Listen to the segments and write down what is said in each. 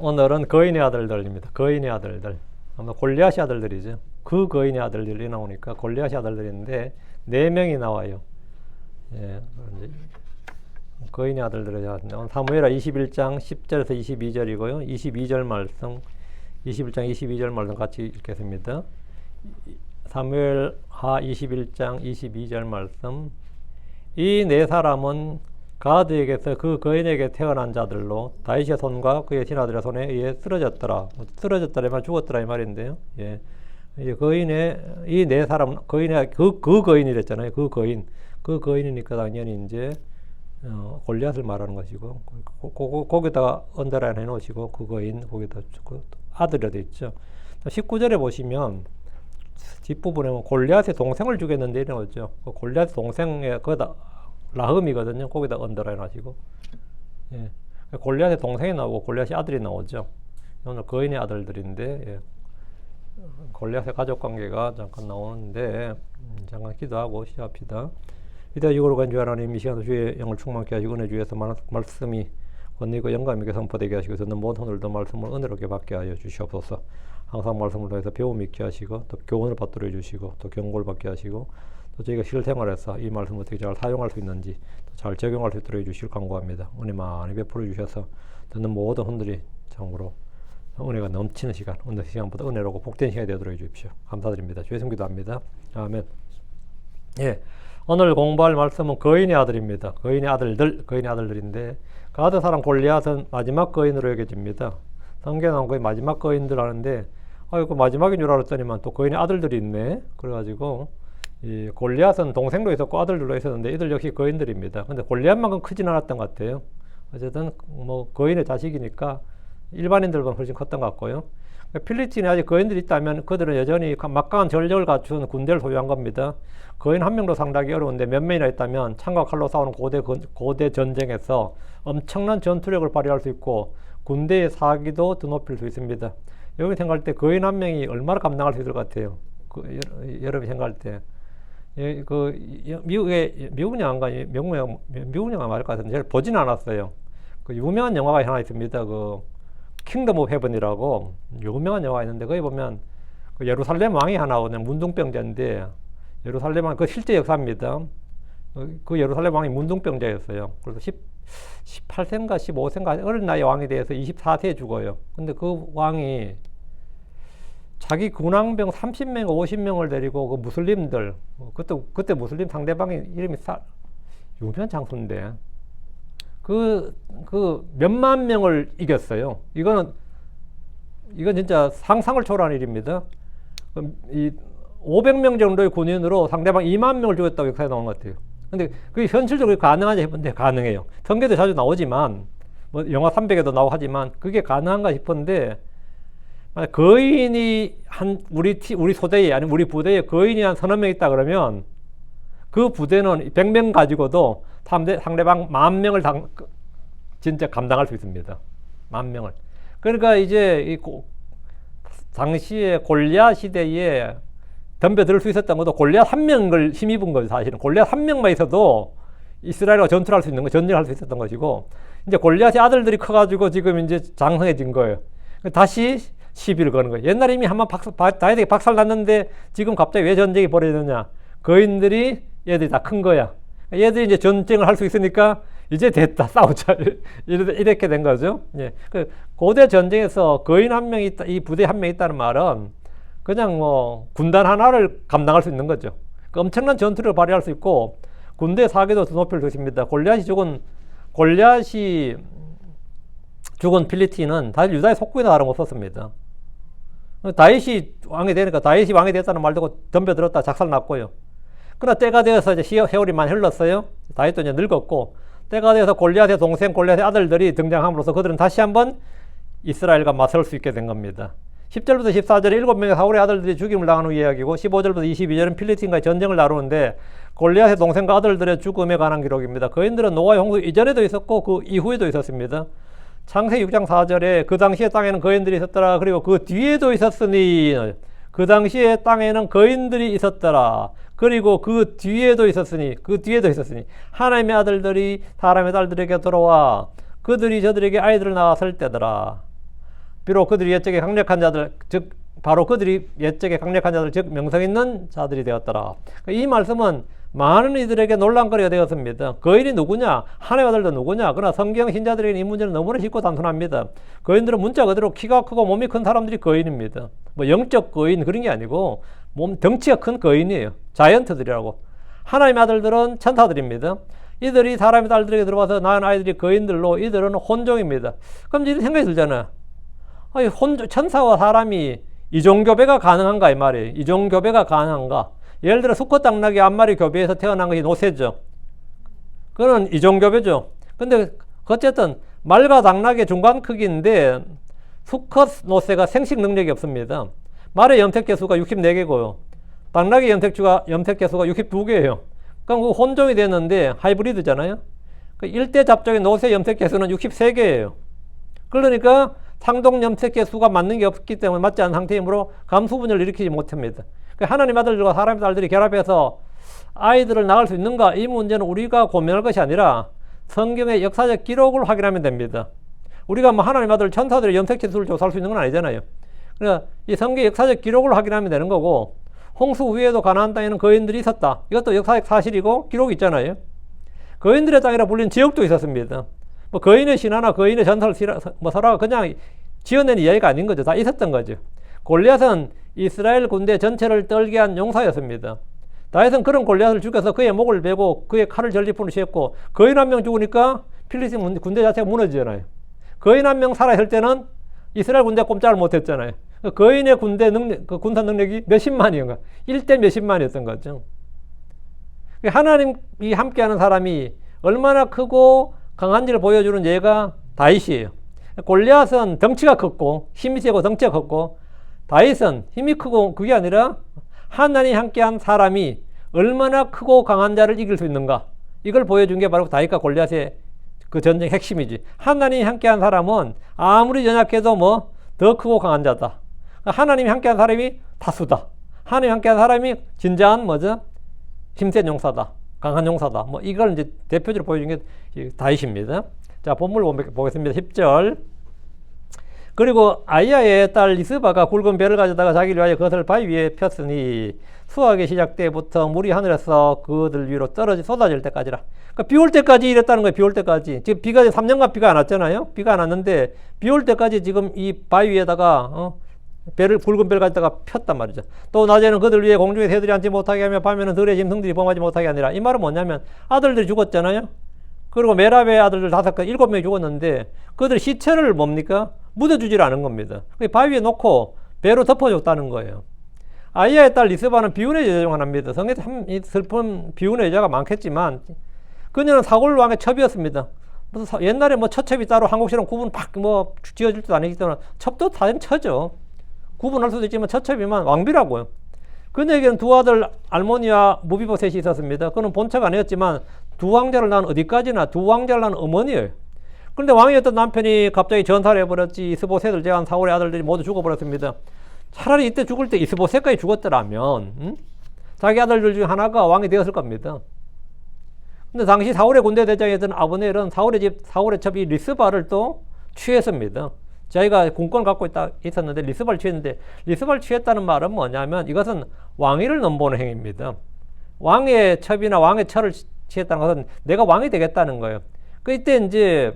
오늘은 거인의 아들들입니다. 거인의 아들들. 아마 골리앗의 아들들이죠. 그 거인의 아들들이 나오니까 골리앗의 아들들인데 4명이 나와요. 예, 거인의 아들들이 사무엘하 21장 10절에서 22절이고요. 22절 말씀, 21장 22절 말씀 같이 읽겠습니다. 사무엘하 21장 22절 말씀. 이 4사람은 가드에게서 그 거인에게 태어난 자들로 다윗의 손과 그의 신하들의 손에 의해 쓰러졌더라. 쓰러졌더라면 죽었더라 이 말인데요. 예. 거인의 이 4사람 거인의 그 거인이랬잖아요. 그 거인이니까 당연히 이제 골리앗을 말하는 것이고 거기다가 언더라인 해놓으시고 그 거인 거기다 아들이라 돼 있죠. 19절에 보시면 뒷부분에 골리앗의 동생을 죽였는데 이런 거죠. 골리앗의 동생의 거다 라흠이거든요. 거기다 언더라인 하시고. 예. 골리앗의 동생이 나오고 골리앗의 아들이 나오죠. 오늘 거인의 아들들인데, 예. 골리앗의 가족 관계가 잠깐 나오는데, 잠깐 기도하고 시작합시다. 이때 이거로 간 주 하나님 이 시간도 주의 영을 충만케 하시고 은혜 주에서 말씀이 권리고 영감 있게 선포되게 하시고 듣는 모든 오늘도 말씀을 은혜롭게 받게 하여 주시옵소서. 항상 말씀을 통해서 배움 있게 하시고 또 교훈을 받들어 주시고 또 경고를 받게 하시고 또 저희가 실생활에서 이 말씀을 어떻게 잘 사용할 수 있는지 잘 적용할 수 있도록 해주실 간구합니다. 은혜 많이 베풀어 주셔서 듣는 모든 분들이 참으로 은혜가 넘치는 시간, 오늘 시간보다 은혜로고 복된 시간이 되도록 해주십시오. 감사드립니다. 주의 이름 기도합니다. 아멘. 예, 오늘 공부할 말씀은 거인의 아들입니다. 거인의 아들들인데 가드 사람 골리앗은 마지막 거인으로 여겨집니다. 성경에 나온 거의 마지막 거인들 하는데 그 마지막인 줄 알았더니만 또 거인의 아들들이 있네. 그래가지고 이 골리앗은 동생도 있었고 아들들도 있었는데 이들 역시 거인들입니다. 근데 골리앗만큼 크진 않았던 것 같아요. 어쨌든 뭐 거인의 자식이니까 일반인들보다 훨씬 컸던 것 같고요. 필리스틴에 아직 거인들이 있다면 그들은 여전히 막강한 전력을 갖춘 군대를 소유한 겁니다. 거인 한 명도 상당히 어려운데 몇 명이나 있다면 창과 칼로 싸우는 고대 전쟁에서 엄청난 전투력을 발휘할 수 있고 군대의 사기도 드높일 수 있습니다. 여러분이 생각할 때 거인 한 명이 얼마나 감당할 수 있을 것 같아요. 여러분이 생각할 때. 예, 미국 영화 말할 것 같은데 제가 보진 않았어요. 그 유명한 영화가 하나 있습니다. 그 킹덤 오브 헤븐이라고 유명한 영화가 있는데 거기 보면 그 예루살렘 왕이 하나 오는 문둥병자인데 예루살렘 왕 그 실제 역사입니다. 그 예루살렘 왕이 문둥병자였어요. 그래서 18세인가 15세인가 어린 나이 왕이 돼서 24세에 죽어요. 근데 그 왕이 자기 군왕병 30명, 50명을 데리고 그 무슬림들, 그때 무슬림 상대방이 이름이 유명한 장수인데, 그 몇만 명을 이겼어요. 이건 진짜 상상을 초월한 일입니다. 이 500명 정도의 군인으로 상대방 2만 명을 죽였다고 역사에 나오는 것 같아요. 근데 그게 현실적으로 가능하냐 싶은데 가능해요. 성경에도 자주 나오지만, 뭐 영화 300에도 나오고 하지만 그게 가능한가 싶은데, 거인이 우리 소대에 아니면 우리 부대에 거인이 한 서너 명 있다 그러면 그 부대는 100명 가지고도 상대방 10,000명을 진짜 감당할 수 있습니다. 10,000명을. 그러니까 이제 당시에 골리앗 시대에 덤벼들 수 있었던 것도 골리앗 한 명을 힘입은 거죠. 사실은 골리앗 한 명만 있어도 이스라엘과 전투를 할 수 있는 거, 전쟁을 할 수 있었던 것이고 이제 골리앗의 아들들이 커가지고 지금 이제 장성해진 거예요. 다시 시비를 거는 거예요. 옛날에 이미 한번 다윗에게 박살 났는데 지금 갑자기 왜 전쟁이 벌어졌냐? 거인들이 얘들이 다 큰 거야. 얘들이 이제 전쟁을 할 수 있으니까 이제 됐다 싸우자 이렇게 된 거죠. 예. 그 고대 전쟁에서 거인 한 명이 있다, 이 부대 한 명 있다는 말은 그냥 뭐 군단 하나를 감당할 수 있는 거죠. 그 엄청난 전투를 발휘할 수 있고 군대 사기도 높일 수 있습니다. 골리앗이 죽은 필리스틴은 사실 유다의 속국이나 다름없었습니다. 다윗이 왕이 되니까 다윗이 왕이 됐다는 말 듣고 덤벼들었다 작살 났고요. 그러나 때가 되어서 이제 세월이 많이 흘렀어요. 다윗도 이제 늙었고 때가 되어서 골리앗의 동생 골리앗의 아들들이 등장함으로써 그들은 다시 한번 이스라엘과 맞설 수 있게 된 겁니다. 10절부터 14절에 7명의 사울의 아들들이 죽임을 당한 후 이야기고 15절부터 22절은 필리스틴과의 전쟁을 다루는데 골리앗의 동생과 아들들의 죽음에 관한 기록입니다. 거인들은 노아의 홍수 이전에도 있었고 그 이후에도 있었습니다. 창세기 6장 4절에 그 당시에 땅에는 거인들이 있었더라. 그리고 그 뒤에도 있었으니 그 당시에 땅에는 거인들이 있었더라. 그리고 그 뒤에도 있었으니 하나님의 아들들이 사람의 딸들에게 돌아와 그들이 저들에게 아이들을 낳았을 때더라. 비록 그들이 옛적에 강력한 자들, 즉 바로 그들이 옛적에 강력한 자들, 즉 명성 있는 자들이 되었더라. 이 말씀은 많은 이들에게 논란거리가 되었습니다. 거인이 누구냐? 하나님의 아들도 누구냐? 그러나 성경 신자들에게는 이 문제는 너무나 쉽고 단순합니다. 거인들은 문자 그대로 키가 크고 몸이 큰 사람들이 거인입니다. 뭐 영적 거인 그런 게 아니고 덩치가 큰 거인이에요. 자이언트들이라고. 하나님의 아들들은 천사들입니다. 이들이 사람의 딸들에게 들어와서 낳은 아이들이 거인들로 이들은 혼종입니다. 그럼 이런 생각이 들잖아요. 아니, 천사와 사람이 이종교배가 가능한가 이 말이에요. 이종교배가 가능한가? 예를 들어 수컷 당나귀 한 마리 교배해서 태어난 것이 노새죠. 그거는 이종교배죠. 근데 어쨌든 말과 당나귀의 중간 크기인데 수컷 노새가 생식 능력이 없습니다. 말의 염색개수가 64개고요. 당나귀 염색개수가 62개예요. 그럼 그 혼종이 됐는데 하이브리드잖아요. 그 1대 잡종의 노새 염색개수는 63개예요. 그러니까 상동 염색개수가 맞는 게 없기 때문에 맞지 않은 상태이므로 감수분열을 일으키지 못합니다. 하나님 아들들과 사람의 딸들이 결합해서 아이들을 낳을 수 있는가? 이 문제는 우리가 고민할 것이 아니라 성경의 역사적 기록을 확인하면 됩니다. 우리가 뭐 하나님 아들 천사들의 염색개수를 조사할 수 있는 건 아니잖아요. 그러니까 이 성경의 역사적 기록을 확인하면 되는 거고, 홍수 후에도 가나안 땅에는 거인들이 있었다. 이것도 역사적 사실이고 기록이 있잖아요. 거인들의 땅이라 불린 지역도 있었습니다. 뭐 거인의 신화나 거인의 전설 뭐 서로가 그냥 지어낸 이야기가 아닌 거죠. 다 있었던 거죠. 골리앗은 이스라엘 군대 전체를 떨게 한 용사였습니다. 다윗은 그런 골리앗을 죽여서 그의 목을 베고 그의 칼을 전리품으로 씌웠고, 거인 한 명 죽으니까 필리스틴 군대 자체가 무너지잖아요. 거인 한 명 살아있을 때는 이스라엘 군대 꼼짝을 못했잖아요. 거인의 군대 능력, 그 군사 능력이 몇십만이었가, 1대 몇십만이었던 거죠. 하나님이 함께하는 사람이 얼마나 크고 강한지를 보여주는 예가 다윗이에요. 골리앗은 덩치가 컸고 힘이 세고 덩치가 컸고, 다윗은 힘이 크고 그게 아니라 하나님이 함께한 사람이 얼마나 크고 강한 자를 이길 수 있는가, 이걸 보여준 게 바로 다윗과 골리앗의 그 전쟁의 핵심이지. 하나님이 함께한 사람은 아무리 연약해도 뭐 더 크고 강한 자다. 하나님이 함께한 사람이 다수다. 하나님이 함께한 사람이 진정한 뭐죠? 힘센 용사다. 강한 용사다. 뭐 이걸 이제 대표적으로 보여준 게 다윗입니다. 자, 본문을 보겠습니다. 10절. 그리고 아이야의 딸 리스바가 굵은 배를 가져다가 자기를 위하여 그것을 바위 위에 폈으니 수확의 시작 때부터 물이 하늘에서 그들 위로 쏟아질 때까지라. 그러니까 비 올 때까지 이랬다는 거예요. 비 올 때까지. 지금 비가 3년간 비가 안 왔잖아요. 비가 안 왔는데 비 올 때까지 지금 이 바위 위에다가 굵은 배를 가져다가 폈단 말이죠. 또 낮에는 그들 위에 공중에 새들이 앉지 못하게 하며 밤에는 들의 짐승들이 범하지 못하게 하니라. 이 말은 뭐냐면 아들들이 죽었잖아요. 그리고 메랍의 아들들 7명이 죽었는데 그들 시체를 뭡니까? 묻어주질 않은 겁니다. 바위 위에 놓고 배로 덮어줬다는 거예요. 아이야의 딸 리스바는 비운의 여자 중 하나입니다. 성경에 참 슬픈 비운의 여자가 많겠지만 그녀는 사울 왕의 첩이었습니다. 무슨 옛날에 뭐 처첩이 따로 한국처럼 구분 팍 뭐 지어줄 줄 아니기 때문에 첩도 다른 처죠. 구분할 수도 있지만 처첩이면 왕비라고요. 그녀에게는 두 아들 알모니와 무비보셋이 있었습니다. 그는 본처가 아니었지만 두 왕자를 낳은 어디까지나 두 왕자를 낳은 어머니예요. 그런데 왕이었던 남편이 갑자기 전사를 해버렸지. 이스보셋을 제한 사울의 아들들이 모두 죽어버렸습니다. 차라리 이때 죽을 때 이스보셋까지 죽었더라면 자기 아들들 중 하나가 왕이 되었을 겁니다. 근데 당시 사울의 군대 대장이었던 아브넬은 사울의 첩이 리스바를 또 취했습니다. 자기가 군권을 갖고 있었는데 리스바를 취했는데, 리스바를 취했다는 말은 뭐냐면 이것은 왕위를 넘보는 행위입니다. 왕의 첩이나 왕의 처를 취했다는 것은 내가 왕이 되겠다는 거예요. 그때 이제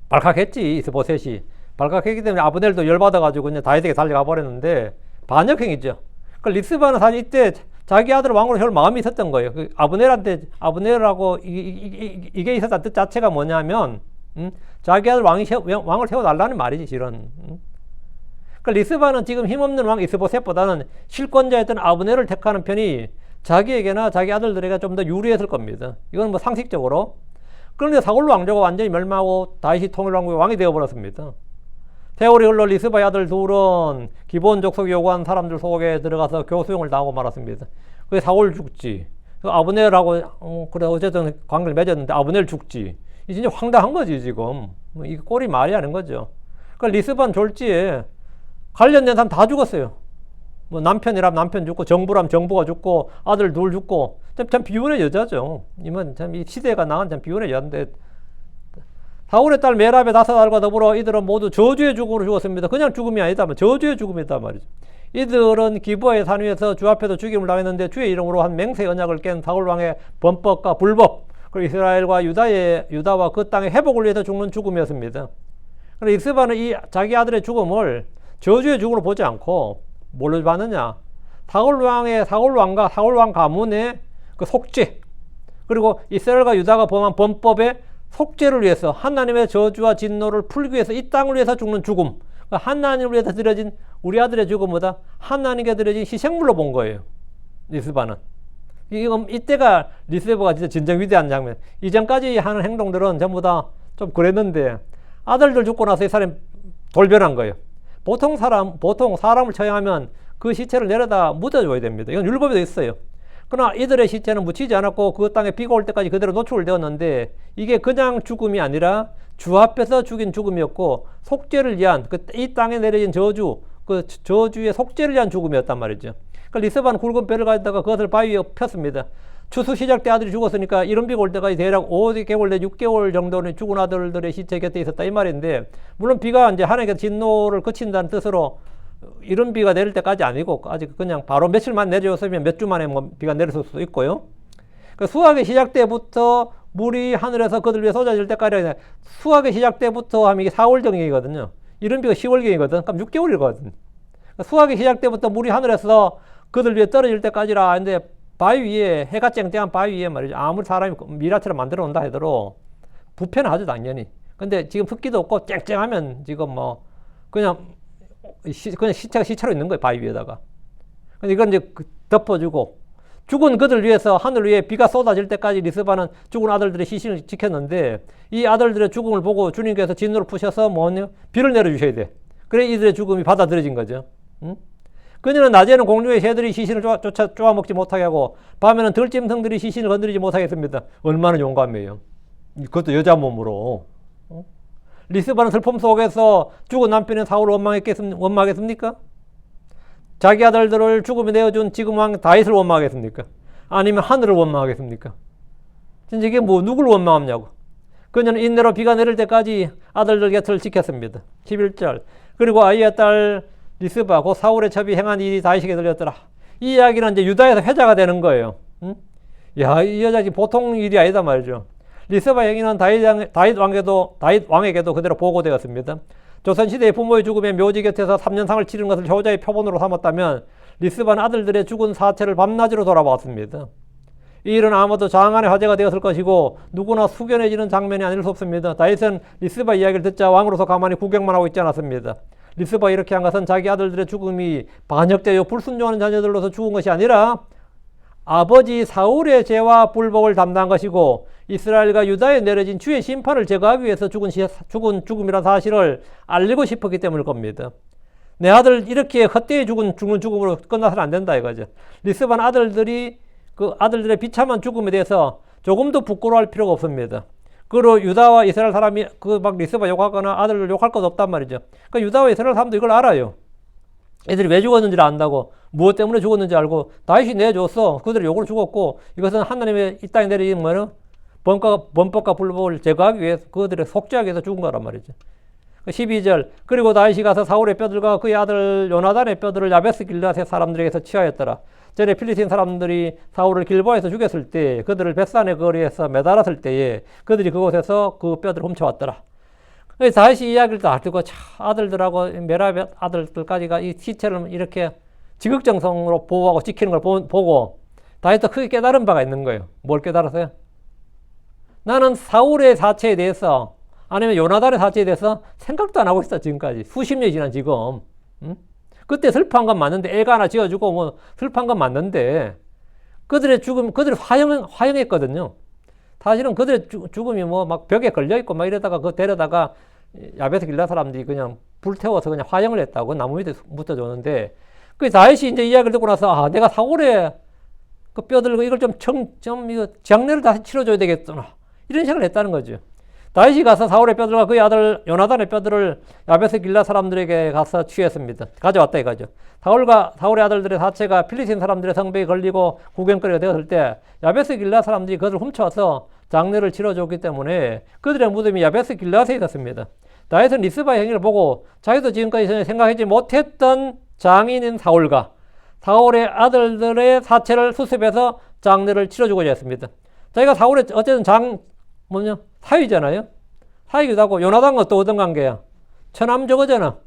발칵했지. 이스보셋이 발칵했기 때문에 아브넬도 열받아가지고 그냥 다윗에게 달려가 버렸는데 반역행위죠. 그 리스바는 사실 이때 자기 아들을 왕으로 세울 마음이 있었던 거예요. 그 아브넬하고 이게 있었다는 뜻 자체가 뭐냐면 자기 아들 왕을 세워달라는 말이지, 실은. 그 리스바는 지금 힘없는 왕 이스보셋보다는 실권자였던 아브넬을 택하는 편이 자기에게나 자기 아들들에게 좀 더 유리했을 겁니다. 이건 뭐 상식적으로. 그런데 사울 왕조가 완전히 멸망하고 다윗이 통일왕국의 왕이 되어버렸습니다. 세월이 흘러 리스바의 아들 둘은 기본 족속이 요구한 사람들 속에 들어가서 교수형을 당하고 말았습니다. 그게 사울 죽지. 아브넬하고 그래 어쨌든 관계를 맺었는데 아브넬 죽지. 이 진짜 황당한 거지 지금. 이 꼴이 말이 아닌 거죠. 그 리스바는 졸지에 관련된 사람 다 죽었어요. 뭐 남편이라면 남편 죽고 정부라면 정부가 죽고 아들 둘 죽고 참 비운의 여자죠. 이건 참 이 시대가 나간 참 비운의 여자인데 사울의 딸 메랍의 5아들과 더불어 이들은 모두 저주의 죽음으로 죽었습니다. 그냥 죽음이 아니다만 저주의 죽음이단 말이죠. 이들은 기브아의 산 위에서 주 앞에서 죽임을 당했는데 주의 이름으로 한 맹세 언약을 깬 사울 왕의 범법과 불법, 그리고 이스라엘과 유다와 그 땅의 회복을 위해서 죽는 죽음이었습니다. 그런데 이스바는 이 자기 아들의 죽음을 저주의 죽음으로 보지 않고 뭘로 봤느냐? 사울 왕 가문의 그 속죄, 그리고 이스라엘과 유다가 범한 범법의 속죄를 위해서 하나님의 저주와 진노를 풀기 위해서 이 땅을 위해서 죽는 죽음, 하나님을 위해서 드려진 우리 아들의 죽음보다 하나님께 드려진 희생물로 본 거예요. 리스바는. 이때가 리스바가 진짜 진정 위대한 장면. 이전까지 하는 행동들은 전부 다 좀 그랬는데 아들들 죽고 나서 이 사람이 돌변한 거예요. 보통 사람을 처형하면 그 시체를 내려다 묻어줘야 됩니다. 이건 율법에도 있어요. 그러나 이들의 시체는 묻히지 않았고 그 땅에 비가 올 때까지 그대로 노출되었는데 이게 그냥 죽음이 아니라 주 앞에서 죽인 죽음이었고 속죄를 위한 이 땅에 내려진 그 저주의 속죄를 위한 죽음이었단 말이죠. 그러니까 리스바는 굵은 뼈를 가져다가 그것을 바위 위에 폈습니다. 추수 시작 때 아들이 죽었으니까 이른 비가 올 때까지 대략 5개월 내 6개월 정도는 죽은 아들들의 시체 곁에 있었다 이 말인데, 물론 비가 이제 하나님께서 진노를 그친다는 뜻으로 이른 비가 내릴 때까지 아니고 아직 그냥 바로 며칠만 내려줬으면 몇 주 만에 뭐 비가 내렸을 수도 있고요. 그러니까 수확의 시작 때부터 물이 하늘에서 그들 위해 쏟아질 때까지, 수확의 시작 때부터 하면 이게 4월경이거든요. 이른 비가 10월경이거든. 그럼 6개월이거든. 그러니까 수확의 시작 때부터 물이 하늘에서 그들 위해 떨어질 때까지라. 근데 바위 위에, 해가 쨍쨍한 바위 위에 말이죠. 아무리 사람이 미라처럼 만들어 놓는다 하더라도 부패는 하죠, 당연히. 근데 지금 습기도 없고 쨍쨍하면 지금 뭐 그냥 시체가 시체로 있는 거예요, 바위 위에다가. 근데 이건 이제 덮어주고, 죽은 그들 위해서 하늘 위에 비가 쏟아질 때까지 리스바는 죽은 아들들의 시신을 지켰는데, 이 아들들의 죽음을 보고 주님께서 진노를 푸셔서 비를 내려주셔야 돼. 그래 이들의 죽음이 받아들여진 거죠. 응? 그녀는 낮에는 공중의 새들이 시신을 쪼아 먹지 못하게 하고 밤에는 들짐승들이 시신을 건드리지 못하게 했습니다. 얼마나 용감해요. 그것도 여자 몸으로. 리스바는 슬픔 속에서 죽은 남편인 사울을 원망하겠습니까? 자기 아들들을 죽음에 내어준 지금 왕 다윗을 원망하겠습니까? 아니면 하늘을 원망하겠습니까? 진짜 이게 누굴 원망하냐고. 그녀는 인내로 비가 내릴 때까지 아들들 곁을 지켰습니다. 11절. 그리고 아이의 딸 리스바, 곧 사울의 첩이 행한 일이 다윗에게 들렸더라. 이 이야기는 이제 유다에서 회자가 되는 거예요. 응? 야, 이 여자 지금 보통 일이 아니다 말이죠. 리스바 얘기는 다윗 왕에게도 그대로 보고되었습니다. 조선시대의 부모의 죽음에 묘지 곁에서 3년상을 치른 것을 효자의 표본으로 삼았다면 리스바는 아들들의 죽은 사체를 밤낮으로 돌아보았습니다. 이 일은 아마도 장안의 화제가 되었을 것이고 누구나 숙연해지는 장면이 아닐 수 없습니다. 다윗은 리스바 이야기를 듣자 왕으로서 가만히 구경만 하고 있지 않았습니다. 리스바 이렇게 한 것은 자기 아들들의 죽음이 반역되어 불순종하는 자녀들로서 죽은 것이 아니라 아버지 사울의 죄와 불복을 담당한 것이고 이스라엘과 유다에 내려진 주의 심판을 제거하기 위해서 죽은 죽음이라는 사실을 알리고 싶었기 때문일 겁니다. 내 아들 이렇게 헛되이 죽는 죽음으로 끝나서는 안 된다 이거죠. 리스바는 아들들의 비참한 죽음에 대해서 조금도 부끄러워할 필요가 없습니다. 그리고 유다와 이스라엘 사람이 막 리스바 욕하거나 아들을 욕할 것 없단 말이죠. 그러니까 유다와 이스라엘 사람도 이걸 알아요. 애들이 왜 죽었는지를 안다고, 무엇 때문에 죽었는지 알고 다윗이 내줬어. 그들의 욕으로 죽었고 이것은 하나님의 이 땅에 내리는 뭐는 범법과 불법을 제거하기 위해서 그들의 속죄하기 위해서 죽은 거란 말이죠. 12절. 그리고 다윗이 가서 사울의 뼈들과 그의 아들 요나단의 뼈들을 야베스 길르앗의 사람들에게서 취하였더라. 전에 필리스틴 사람들이 사울을 길보아에서 죽였을 때 그들을 벳산의 거리에서 매달았을 때에 그들이 그곳에서 그 뼈들을 훔쳐왔더라. 다윗이 이야기를 다 듣고 아들들하고 메랍의 아들들까지가 이 시체를 이렇게 지극정성으로 보호하고 지키는 걸 보고 다윗도 크게 깨달은 바가 있는 거예요. 뭘 깨달았어요? 나는 사울의 사체에 대해서 아니면 요나단의 사체에 대해서 생각도 안 하고 있어 지금까지. 수십 년이 지난 지금. 응? 그때 슬퍼한 건 맞는데 애가 하나 지어주고 뭐 슬퍼한 건 맞는데 그들의 죽음, 그들이 화형했거든요. 사실은 그들의 죽음이 뭐 막 벽에 걸려있고 막 이러다가 그거 데려다가 야베스 길라 사람들이 그냥 불태워서 그냥 화형을 했다고 나무 밑에 묻어줬는데 그 다윗이 이제 이야기를 듣고 나서 내가 사울의 그 뼈들 이걸 좀 이거 장례를 다시 치러줘야 되겠구나 이런 생각을 했다는 거죠. 다윗이 가서 사울의 뼈들과 그의 아들 요나단의 뼈들을 야베스 길라 사람들에게 가서 취했습니다. 가져왔다 이거죠. 사울의 아들들의 사체가 필리스틴 사람들의 성벽에 걸리고 구경거리가 되었을 때 야베스 길라 사람들이 그것을 훔쳐와서 장례를 치러줬기 때문에 그들의 무덤이 야베스 길라에 있었습니다. 다윗은 리스바의 행위를 보고 자기도 지금까지 전혀 생각하지 못했던 장인인 사울과 사울의 아들들의 사체를 수습해서 장례를 치러주고자 했습니다. 자기가 사울의 어쨌든 사위잖아요. 사위기도 하고 요나단과 또 어떤 관계야? 처남 저거잖아.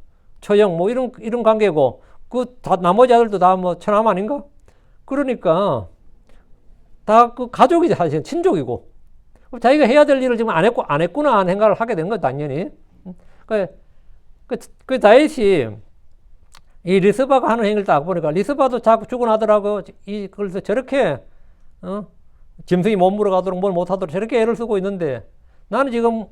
처형 뭐 이런 관계고 다 나머지 아들도 다 뭐 처남 아닌가? 그러니까 다 그 가족이지 사실 친족이고 자기가 해야 될 일을 지금 안 했구나 하는 생각을 하게 된 거 당연히. 그 다윗이 이 리스바가 하는 행위를 딱 보니까 리스바도 자꾸 죽은 아들하고 그래서 저렇게 짐승이 못 물어가도록 뭘 못하도록 저렇게 애를 쓰고 있는데 나는 지금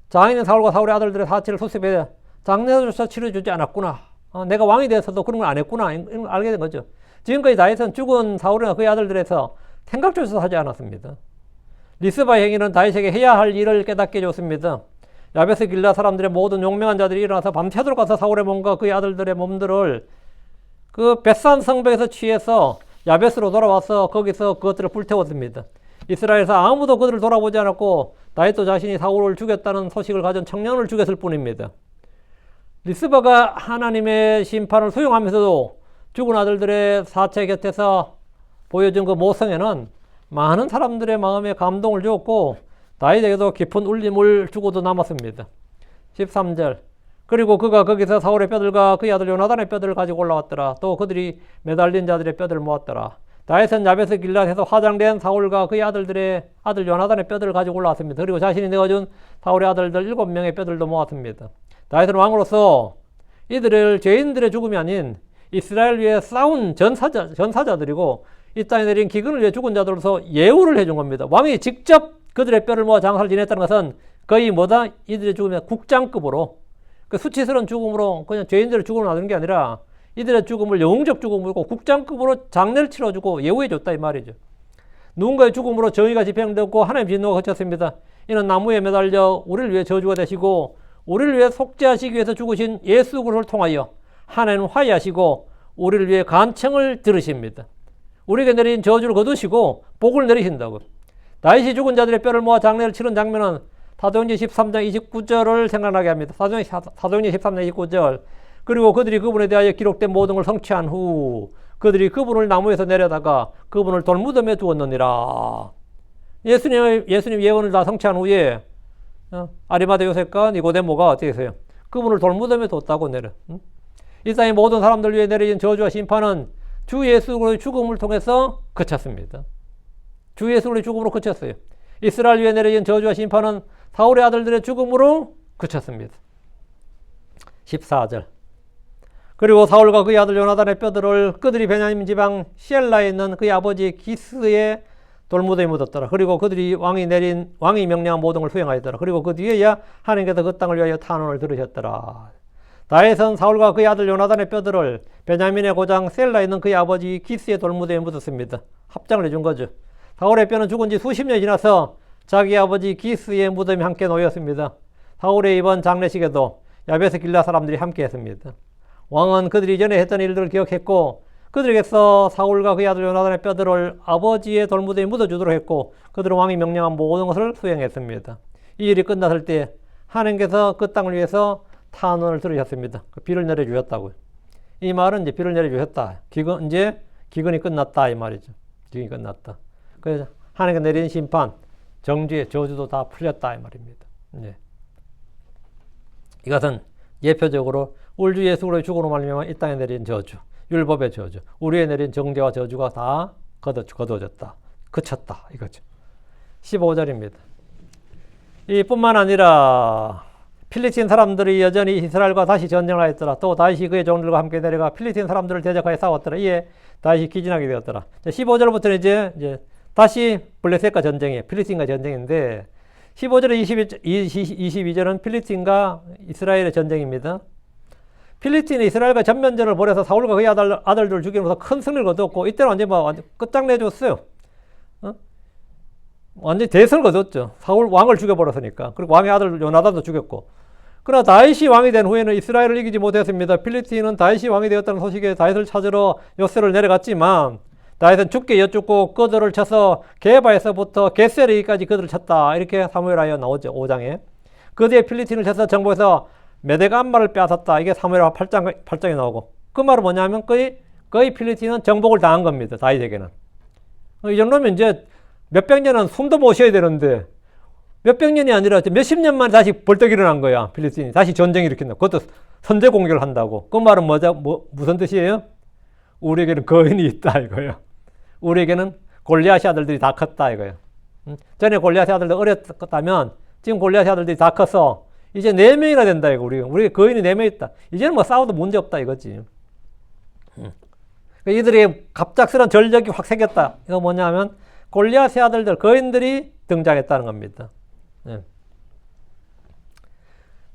장인인 사울과 사울의 아들들의 사체를 수습해 장례조차 치러주지 않았구나. 내가 왕이 돼서도 그런 걸 안 했구나. 이런 걸 알게 된 거죠. 지금까지 다윗은 죽은 사울이나 그의 아들들에서 생각조차 하지 않았습니다. 리스바의 행위는 다윗에게 해야 할 일을 깨닫게 해줬습니다. 야베스 길라 사람들의 모든 용맹한 자들이 일어나서 밤새도록 가서 사울의 몸과 그의 아들들의 몸들을 그 벳산 성벽에서 취해서 야베스로 돌아와서 거기서 그것들을 불태웠습니다. 이스라엘에서 아무도 그들을 돌아보지 않았고 다윗도 자신이 사울을 죽였다는 소식을 가진 청년을 죽였을 뿐입니다. 리스바가 하나님의 심판을 수용하면서도 죽은 아들들의 사체 곁에서 보여준 그 모성애는 많은 사람들의 마음에 감동을 주었고 다윗에게도 깊은 울림을 주고도 남았습니다. 13절 그리고 그가 거기서 사울의 뼈들과 그의 아들 요나단의 뼈들을 가지고 올라왔더라. 또 그들이 매달린 자들의 뼈들을 모았더라. 다윗은 야베스 길앗에서 화장된 사울과 그의 아들들의 아들 요나단의 뼈들을 가지고 올라왔습니다. 그리고 자신이 내어준 사울의 아들들 7명의 뼈들도 모았습니다. 다윗은 왕으로서 이들을 죄인들의 죽음이 아닌 이스라엘 위에 싸운 전사자들이고 이 땅에 내린 기근을 위해 죽은 자들로서 예우를 해준 겁니다. 왕이 직접 그들의 뼈를 모아 장사를 지냈다는 것은 거의 이들의 죽음이 국장급으로 그 수치스러운 죽음으로 그냥 죄인들의 죽음을 놔두는 게 아니라 이들의 죽음을 영웅적 죽음으로 국장급으로 장례를 치러주고 예우해줬다 이 말이죠. 누군가의 죽음으로 정의가 집행되었고 하나님의 진노가 그쳤습니다. 이는 나무에 매달려 우리를 위해 저주가 되시고 우리를 위해 속죄하시기 위해서 죽으신 예수 그리스도를 통하여 하나님 화해하시고 우리를 위해 간청을 들으십니다. 우리에게 내린 저주를 거두시고 복을 내리신다고. 다윗이 죽은 자들의 뼈를 모아 장례를 치른 장면은 사도행전 13장 29절을 생각나게 합니다. 사도행전 13장 29절 그리고 그들이 그분에 대하여 기록된 모든 걸 성취한 후 그들이 그분을 나무에서 내려다가 그분을 돌무덤에 두었느니라. 예수님 예언을 다 성취한 후에 아리마대 요셉과 니고데모가 어떻게 했어요? 그분을 돌무덤에 뒀다고 내려. 이 땅의 모든 사람들 위해 내려진 저주와 심판은 주 예수 그리스도의 죽음을 통해서 그쳤습니다. 주 예수 그리스도의 죽음으로 그쳤어요. 이스라엘 위에 내려진 저주와 심판은 사울의 아들들의 죽음으로 그쳤습니다. 14절 그리고 사울과 그의 아들 요나단의 뼈들을 그들이 베냐민 지방 시엘라에 있는 그의 아버지 기스의 돌무덤에 묻었더라. 그리고 그들이 왕이 명령한 모든 걸 수행하였더라. 그리고 그 뒤에야 하나님께서 그 땅을 위하여 탄원을 들으셨더라. 다윗은 사울과 그의 아들 요나단의 뼈들을 베냐민의 고장 셀라에 있는 그의 아버지 기스의 돌무덤에 묻었습니다. 합장을 해준 거죠. 사울의 뼈는 죽은 지 수십 년이 지나서 자기 아버지 기스의 무덤이 함께 놓였습니다. 사울의 이번 장례식에도 야베스 길라 사람들이 함께 했습니다. 왕은 그들이 전에 했던 일들을 기억했고 그들에게서 사울과 그의 아들 요나단의 뼈들을 아버지의 돌무덤에 묻어주도록 했고 그들은 왕이 명령한 모든 것을 수행했습니다. 이 일이 끝났을 때 하나님께서 그 땅을 위해서 탄원을 들으셨습니다. 비를 내려주셨다고요. 이 말은 이제 비를 내려주셨다. 이제 기근이 끝났다 이 말이죠. 기근이 끝났다. 그래서 하나님께 내린 심판, 정죄, 저주도 다 풀렸다 이 말입니다. 네. 이것은 예표적으로 우리 주 예수 그리스도의 죽음으로 말미암아 이 땅에 내린 저주, 율법의 저주, 우리에 내린 정죄와 저주가 다 거두어졌다. 그쳤다 이거죠. 15절입니다. 이뿐만 아니라 필리스틴 사람들이 여전히 이스라엘과 다시 전쟁을 하였더라. 또 다윗이 그의 종들과 함께 내려가 필리스틴 사람들을 대적하여 싸웠더라. 이에 다윗이 기진하게 되었더라. 15절부터는 이제 다시 블레셋과 전쟁이에요. 필리스틴과 전쟁인데 15절에 22절은 필리스틴과 이스라엘의 전쟁입니다. 필리스틴이 이스라엘과 전면전을 벌여서 사울과 그의 아들들을 죽이면서 큰 승리를 거두었고 이때는 완전 끝장내줬어요. 완전히 대선을 거뒀죠. 사울 왕을 죽여버렸으니까. 그리고 왕의 아들 요나단도 죽였고. 그러나 다윗이 왕이 된 후에는 이스라엘을 이기지 못했습니다. 필리스틴은 다윗이 왕이 되었다는 소식에 다윗을 찾으러 요새를 내려갔지만 다윗은 죽게 여쭙고 그들을 쳐서 게바에서부터 겟세리까지 그들을 쳤다. 이렇게 사무엘하여 나오죠. 5장에. 그 뒤에 필리스틴을 쳐서 정복해서 메대감마를 빼앗았다. 이게 사무엘하 8장에 나오고. 그 말은 뭐냐면 거의 필리스틴은 정복을 당한 겁니다. 다윗에게는. 이 정도면 이제 몇백 년은 숨도 못 쉬어야 되는데 몇백 년이 아니라 몇십 년 만에 다시 벌떡 일어난 거야. 필리스틴이 다시 전쟁을 일으킨다. 그것도 선제 공격을 한다고. 그 말은 무슨 뜻이에요? 우리에게는 거인이 있다 이거예요. 우리에게는 골리앗의 아들들이 다 컸다 이거예요. 전에 골리앗의 아들들 어렸다면 지금 골리앗의 아들들이 다 커서 이제 4명이나 된다 이거. 우리 거인이 4명 있다. 이제는 뭐 싸워도 문제 없다 이거지. 이들의 갑작스러운 전력이 확 생겼다. 이거 뭐냐면 골리앗의 아들들 거인들이 등장했다는 겁니다. 네.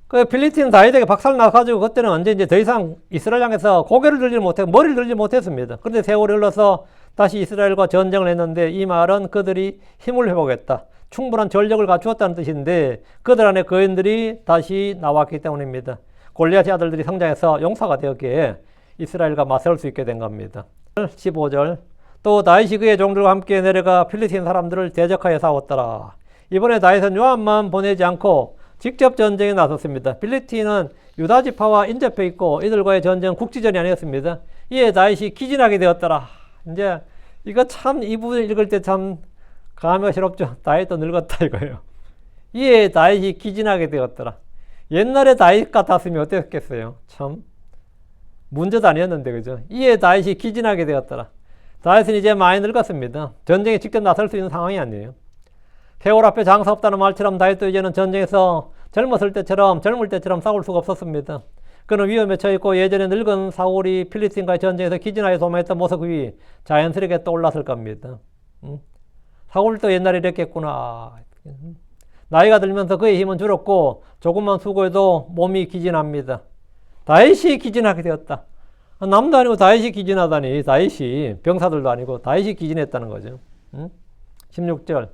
그 필리스틴 다윗에게 박살 나가지고 그때는 완전 이제 더 이상 이스라엘 향해서 고개를 들지 못했고 머리를 들지 못했습니다. 그런데 세월이 흘러서 다시 이스라엘과 전쟁을 했는데 이 말은 그들이 힘을 회복했다. 충분한 전력을 갖추었다는 뜻인데 그들 안에 거인들이 다시 나왔기 때문입니다. 골리앗의 아들들이 성장해서 용사가 되었기에 이스라엘과 맞설 수 있게 된 겁니다. 15절 또 다윗이 그의 종들과 함께 내려가 필리스틴 사람들을 대적하여 싸웠더라. 이번에 다윗은 요압만 보내지 않고 직접 전쟁에 나섰습니다. 필리스틴은 유다 지파와 인접해 있고 이들과의 전쟁은 국지전이 아니었습니다. 이에 다윗이 기진하게 되었더라. 이제 이거 참 이 부분 읽을 때 참 감회스럽죠. 다윗도 늙었다 이거예요. 이에 다윗이 기진하게 되었더라. 옛날에 다윗 같았으면 어땠겠어요? 참 문제도 아니었는데 그죠? 이에 다윗이 기진하게 되었더라. 다윗은 이제 많이 늙었습니다. 전쟁에 직접 나설 수 있는 상황이 아니에요. 세월 앞에 장사 없다는 말처럼 다윗도 이제는 전쟁에서 젊을 때처럼 싸울 수가 없었습니다. 그는 위험에 처했고 예전에 늙은 사울이 필리스틴과의 전쟁에서 기진하여 도망했던 모습이 자연스럽게 떠올랐을 겁니다. 사울도 옛날에 이랬겠구나. 나이가 들면서 그의 힘은 줄었고 조금만 수고해도 몸이 기진합니다. 다윗이 기진하게 되었다. 남도 아니고 다윗이 기진하다니. 다윗이 병사들도 아니고 다윗이 기진했다는 거죠. 16절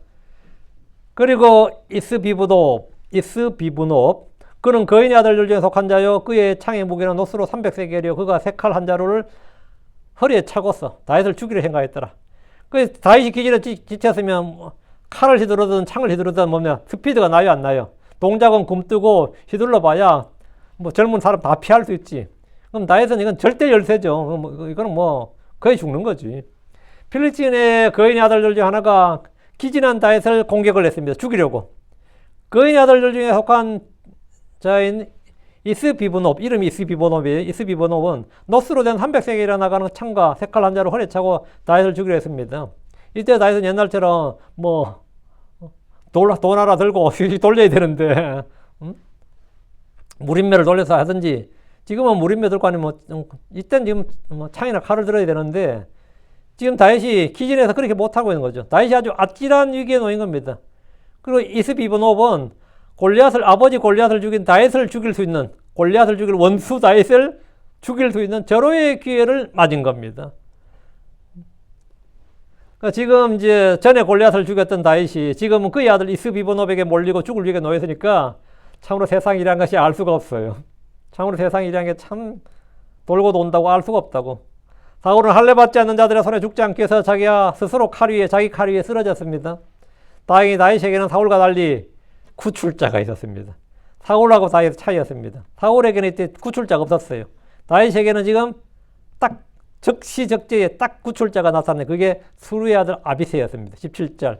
그리고 이스비브노b 그는 거인의 아들들 중에 속한 자요 그의 창의 무게는 노스로 300세겔이요 그가 세 칼 한 자루를 허리에 차고서 다윗을 죽이려 생각했더라. 그 다윗이 기진에 지쳤으면 칼을 휘두르든 창을 휘두르든 뭐냐 스피드가 나요 안 나요? 동작은 굼뜨고 휘둘러 봐야 뭐 젊은 사람 다 피할 수 있지. 그럼 다윗은 이건 절대 열세죠. 이거는 뭐 거의 죽는 거지. 필리스틴의 거인의 아들들 중 하나가 기진한 다윗을 공격을 했습니다. 죽이려고. 거인의 아들들 중에 속한 자인 이스비브노b, 이름이 이스비브노b이에요. 이스비브노b은 노스로 된 300세겔이나 나가는 창과 세 칼 한 자루 허리에 차고 다윗을 죽이려 했습니다. 이때 다윗은 옛날처럼 뭐 돌 하나 들고 휙 돌려야 되는데 무림매를 돌려서 하든지 지금은 무림매 들고 아니면 이때는 지금 뭐 창이나 칼을 들어야 되는데 지금 다윗이 기진해서 그렇게 못하고 있는 거죠. 다윗이 아주 아찔한 위기에 놓인 겁니다. 그리고 이스비브노b은 아버지 골리앗을 죽인 다윗을 죽일 수 있는 골리앗을 죽일 원수 다윗을 죽일 수 있는 절호의 기회를 맞은 겁니다. 그러니까 지금 이제 전에 골리앗을 죽였던 다윗이 지금은 그의 아들 이스비브노b에게 몰리고 죽을 위기에 놓였으니까 참으로 세상이란 것이 알 수가 없어요. 참으로 세상이란 게 참 돌고 돈다고 알 수가 없다고. 사울은 할례받지 않는 자들의 손에 죽지 않기 위해서 자기가 스스로 자기 칼 위에 쓰러졌습니다. 다행히 다윗에게는 사울과 달리 구출자가 있었습니다. 사울하고 다윗 차이였습니다. 사울에게는 이때 구출자가 없었어요. 다윗에게는 지금 딱 적시적재에 딱 구출자가 나타났네. 그게 수루의 아들 아비새였습니다. 17절.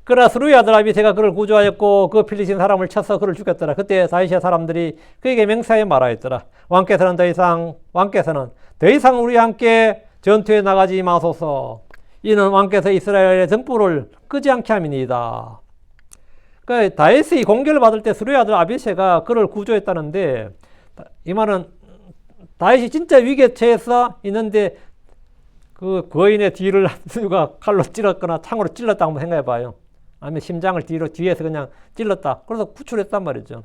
그러나 수루의 아들 아비새가 그를 구조하였고 그 필리스틴 사람을 쳐서 그를 죽였더라. 그때 다윗의 사람들이 그에게 맹세하여 말하였더라. 왕께서는 더 이상 우리와 함께 전투에 나가지 마소서. 이는 왕께서 이스라엘의 등불을 끄지 않게 함이니이다. 그러니까 다윗이 공격을 받을 때 수루의 아들 아비새가 그를 구조했다는데 이 말은 다윗이 진짜 위기에 처해서 있는데 그 거인의 뒤를 누가 칼로 찔렀거나 창으로 찔렀다 한번 생각해 봐요. 아니면 심장을 뒤에서 그냥 찔렀다. 그래서 구출했단 말이죠.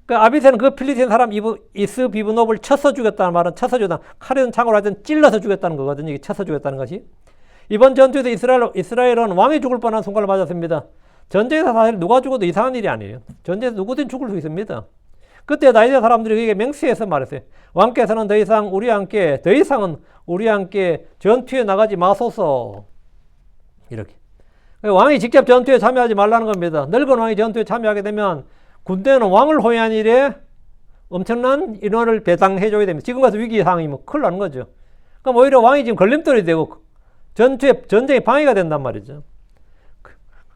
그 아비새는 그 필리스틴 사람 이스비브노b을 쳐서 죽였다는 말은 쳐서 죽였다. 칼이든 창으로 하든 찔러서 죽였다는 거거든요. 이게 쳐서 죽였다는 것이. 이번 전투에서 이스라엘은 왕이 죽을 뻔한 순간을 맞았습니다. 전쟁에서 사실 누가 죽어도 이상한 일이 아니에요. 전쟁에서 누구든 죽을 수 있습니다. 그때 다윗의 사람들이 그게 맹세해서 말했어요. 왕께서는 더 이상은 우리와 함께 전투에 나가지 마소서. 이렇게. 왕이 직접 전투에 참여하지 말라는 겁니다. 늙은 왕이 전투에 참여하게 되면 군대는 왕을 호위한 일에 엄청난 인원을 배당해줘야 됩니다. 지금 가서 위기 상황이면 큰일 나는 거죠. 그럼 오히려 왕이 지금 걸림돌이 되고 전쟁에 방해가 된단 말이죠.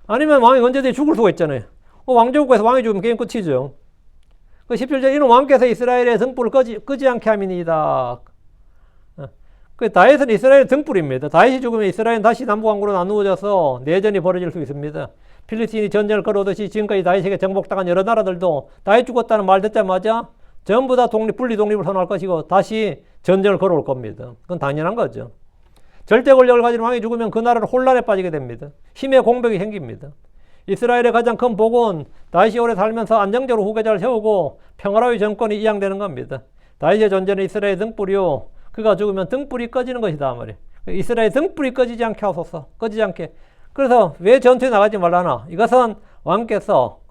아니면 왕이 언제든지 죽을 수가 있잖아요. 왕조국에서 왕이 죽으면 게임 끝이죠. 그 17절 이는 왕께서 이스라엘의 등불을 끄지 않게 함이니이다. 그 다윗은 이스라엘의 등불입니다. 다윗이 죽으면 이스라엘은 다시 남북왕국으로 나누어져서 내전이 벌어질 수 있습니다. 필리스틴이 전쟁을 걸어오듯이 지금까지 다윗에게 정복당한 여러 나라들도 다윗 죽었다는 말 듣자마자 전부 다 분리 독립을 선언할 것이고 다시 전쟁을 걸어올 겁니다. 그건 당연한 거죠. 절대 권력을 가진 왕이 죽으면 그 나라는 혼란에 빠지게 됩니다. 힘의 공백이 생깁니다. 이스라엘의 가장 큰 복은 다윗이 오래 살면서 안정적으로 후계자를 세우고 평화로이 정권이 이양되는 겁니다. 다윗의 존재는 이스라엘의 등불이요. 그가 죽으면 등불이 꺼지는 것이다 말이에요. 이스라엘 등불이 꺼지지 않게 하소서. 꺼지지 않게. 그래서 왜 전투에 나가지 말라나? 이것은 왕께서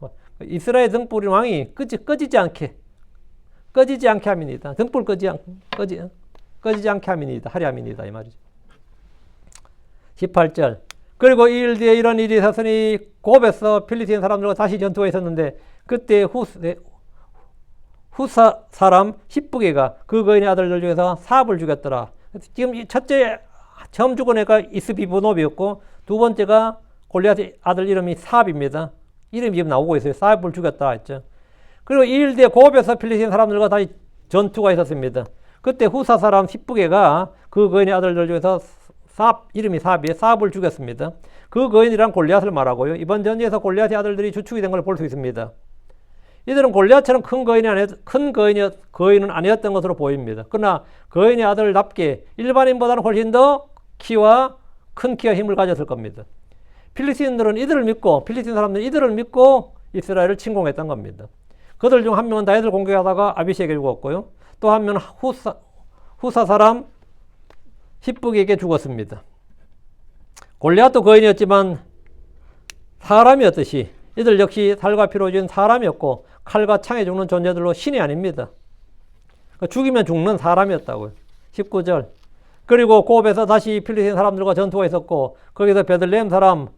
이스라엘 등불인 왕이 꺼지지 않게 함이니다. 등불 꺼지지 않게 함이니다. 하리 함이니다. 이 말이죠. 18절. 그리고 2일 뒤에 이런 일이 있었으니 곱에서 필리스틴 사람들과 다시 전투가 있었는데 그때 후사 사람 십부게가 그 거인의 아들들 중에서 사압을 죽였더라. 지금 첫째 처음 죽은 애가 이스비브노비였고 두 번째가 골리앗의 아들 이름이 사압입니다. 이름이 지금 나오고 있어요. 사압을 죽였다 했죠. 그리고 2일 뒤에 곱에서 필리스틴 사람들과 다시 전투가 있었습니다. 그때 후사 사람 십부게가 그 거인의 아들들 중에서 이름이 사압이에요. 사압을 죽였습니다. 그 거인이란 골리앗을 말하고요. 이번 전쟁에서 골리앗의 아들들이 주축이 된 걸 볼 수 있습니다. 이들은 골리앗처럼 큰 거인은 아니었던 것으로 보입니다. 그러나 거인의 아들답게 일반인보다는 훨씬 더 큰 키와 힘을 가졌을 겁니다. 필리스tin 사람들은 이들을 믿고 이스라엘을 침공했던 겁니다. 그들 중 한 명은 다윗을 공격하다가 아비시에게 죽었고요. 또 한 명은 후사 사람 십북에게 죽었습니다. 골리앗도 거인이었지만 사람이었듯이 이들 역시 살과 피로 지은 사람이었고 칼과 창에 죽는 존재들로 신이 아닙니다. 죽이면 죽는 사람이었다고요. 19절. 그리고 곱에서 다시 필리스tin 사람들과 전투가 있었고 거기서 베들레헴 사람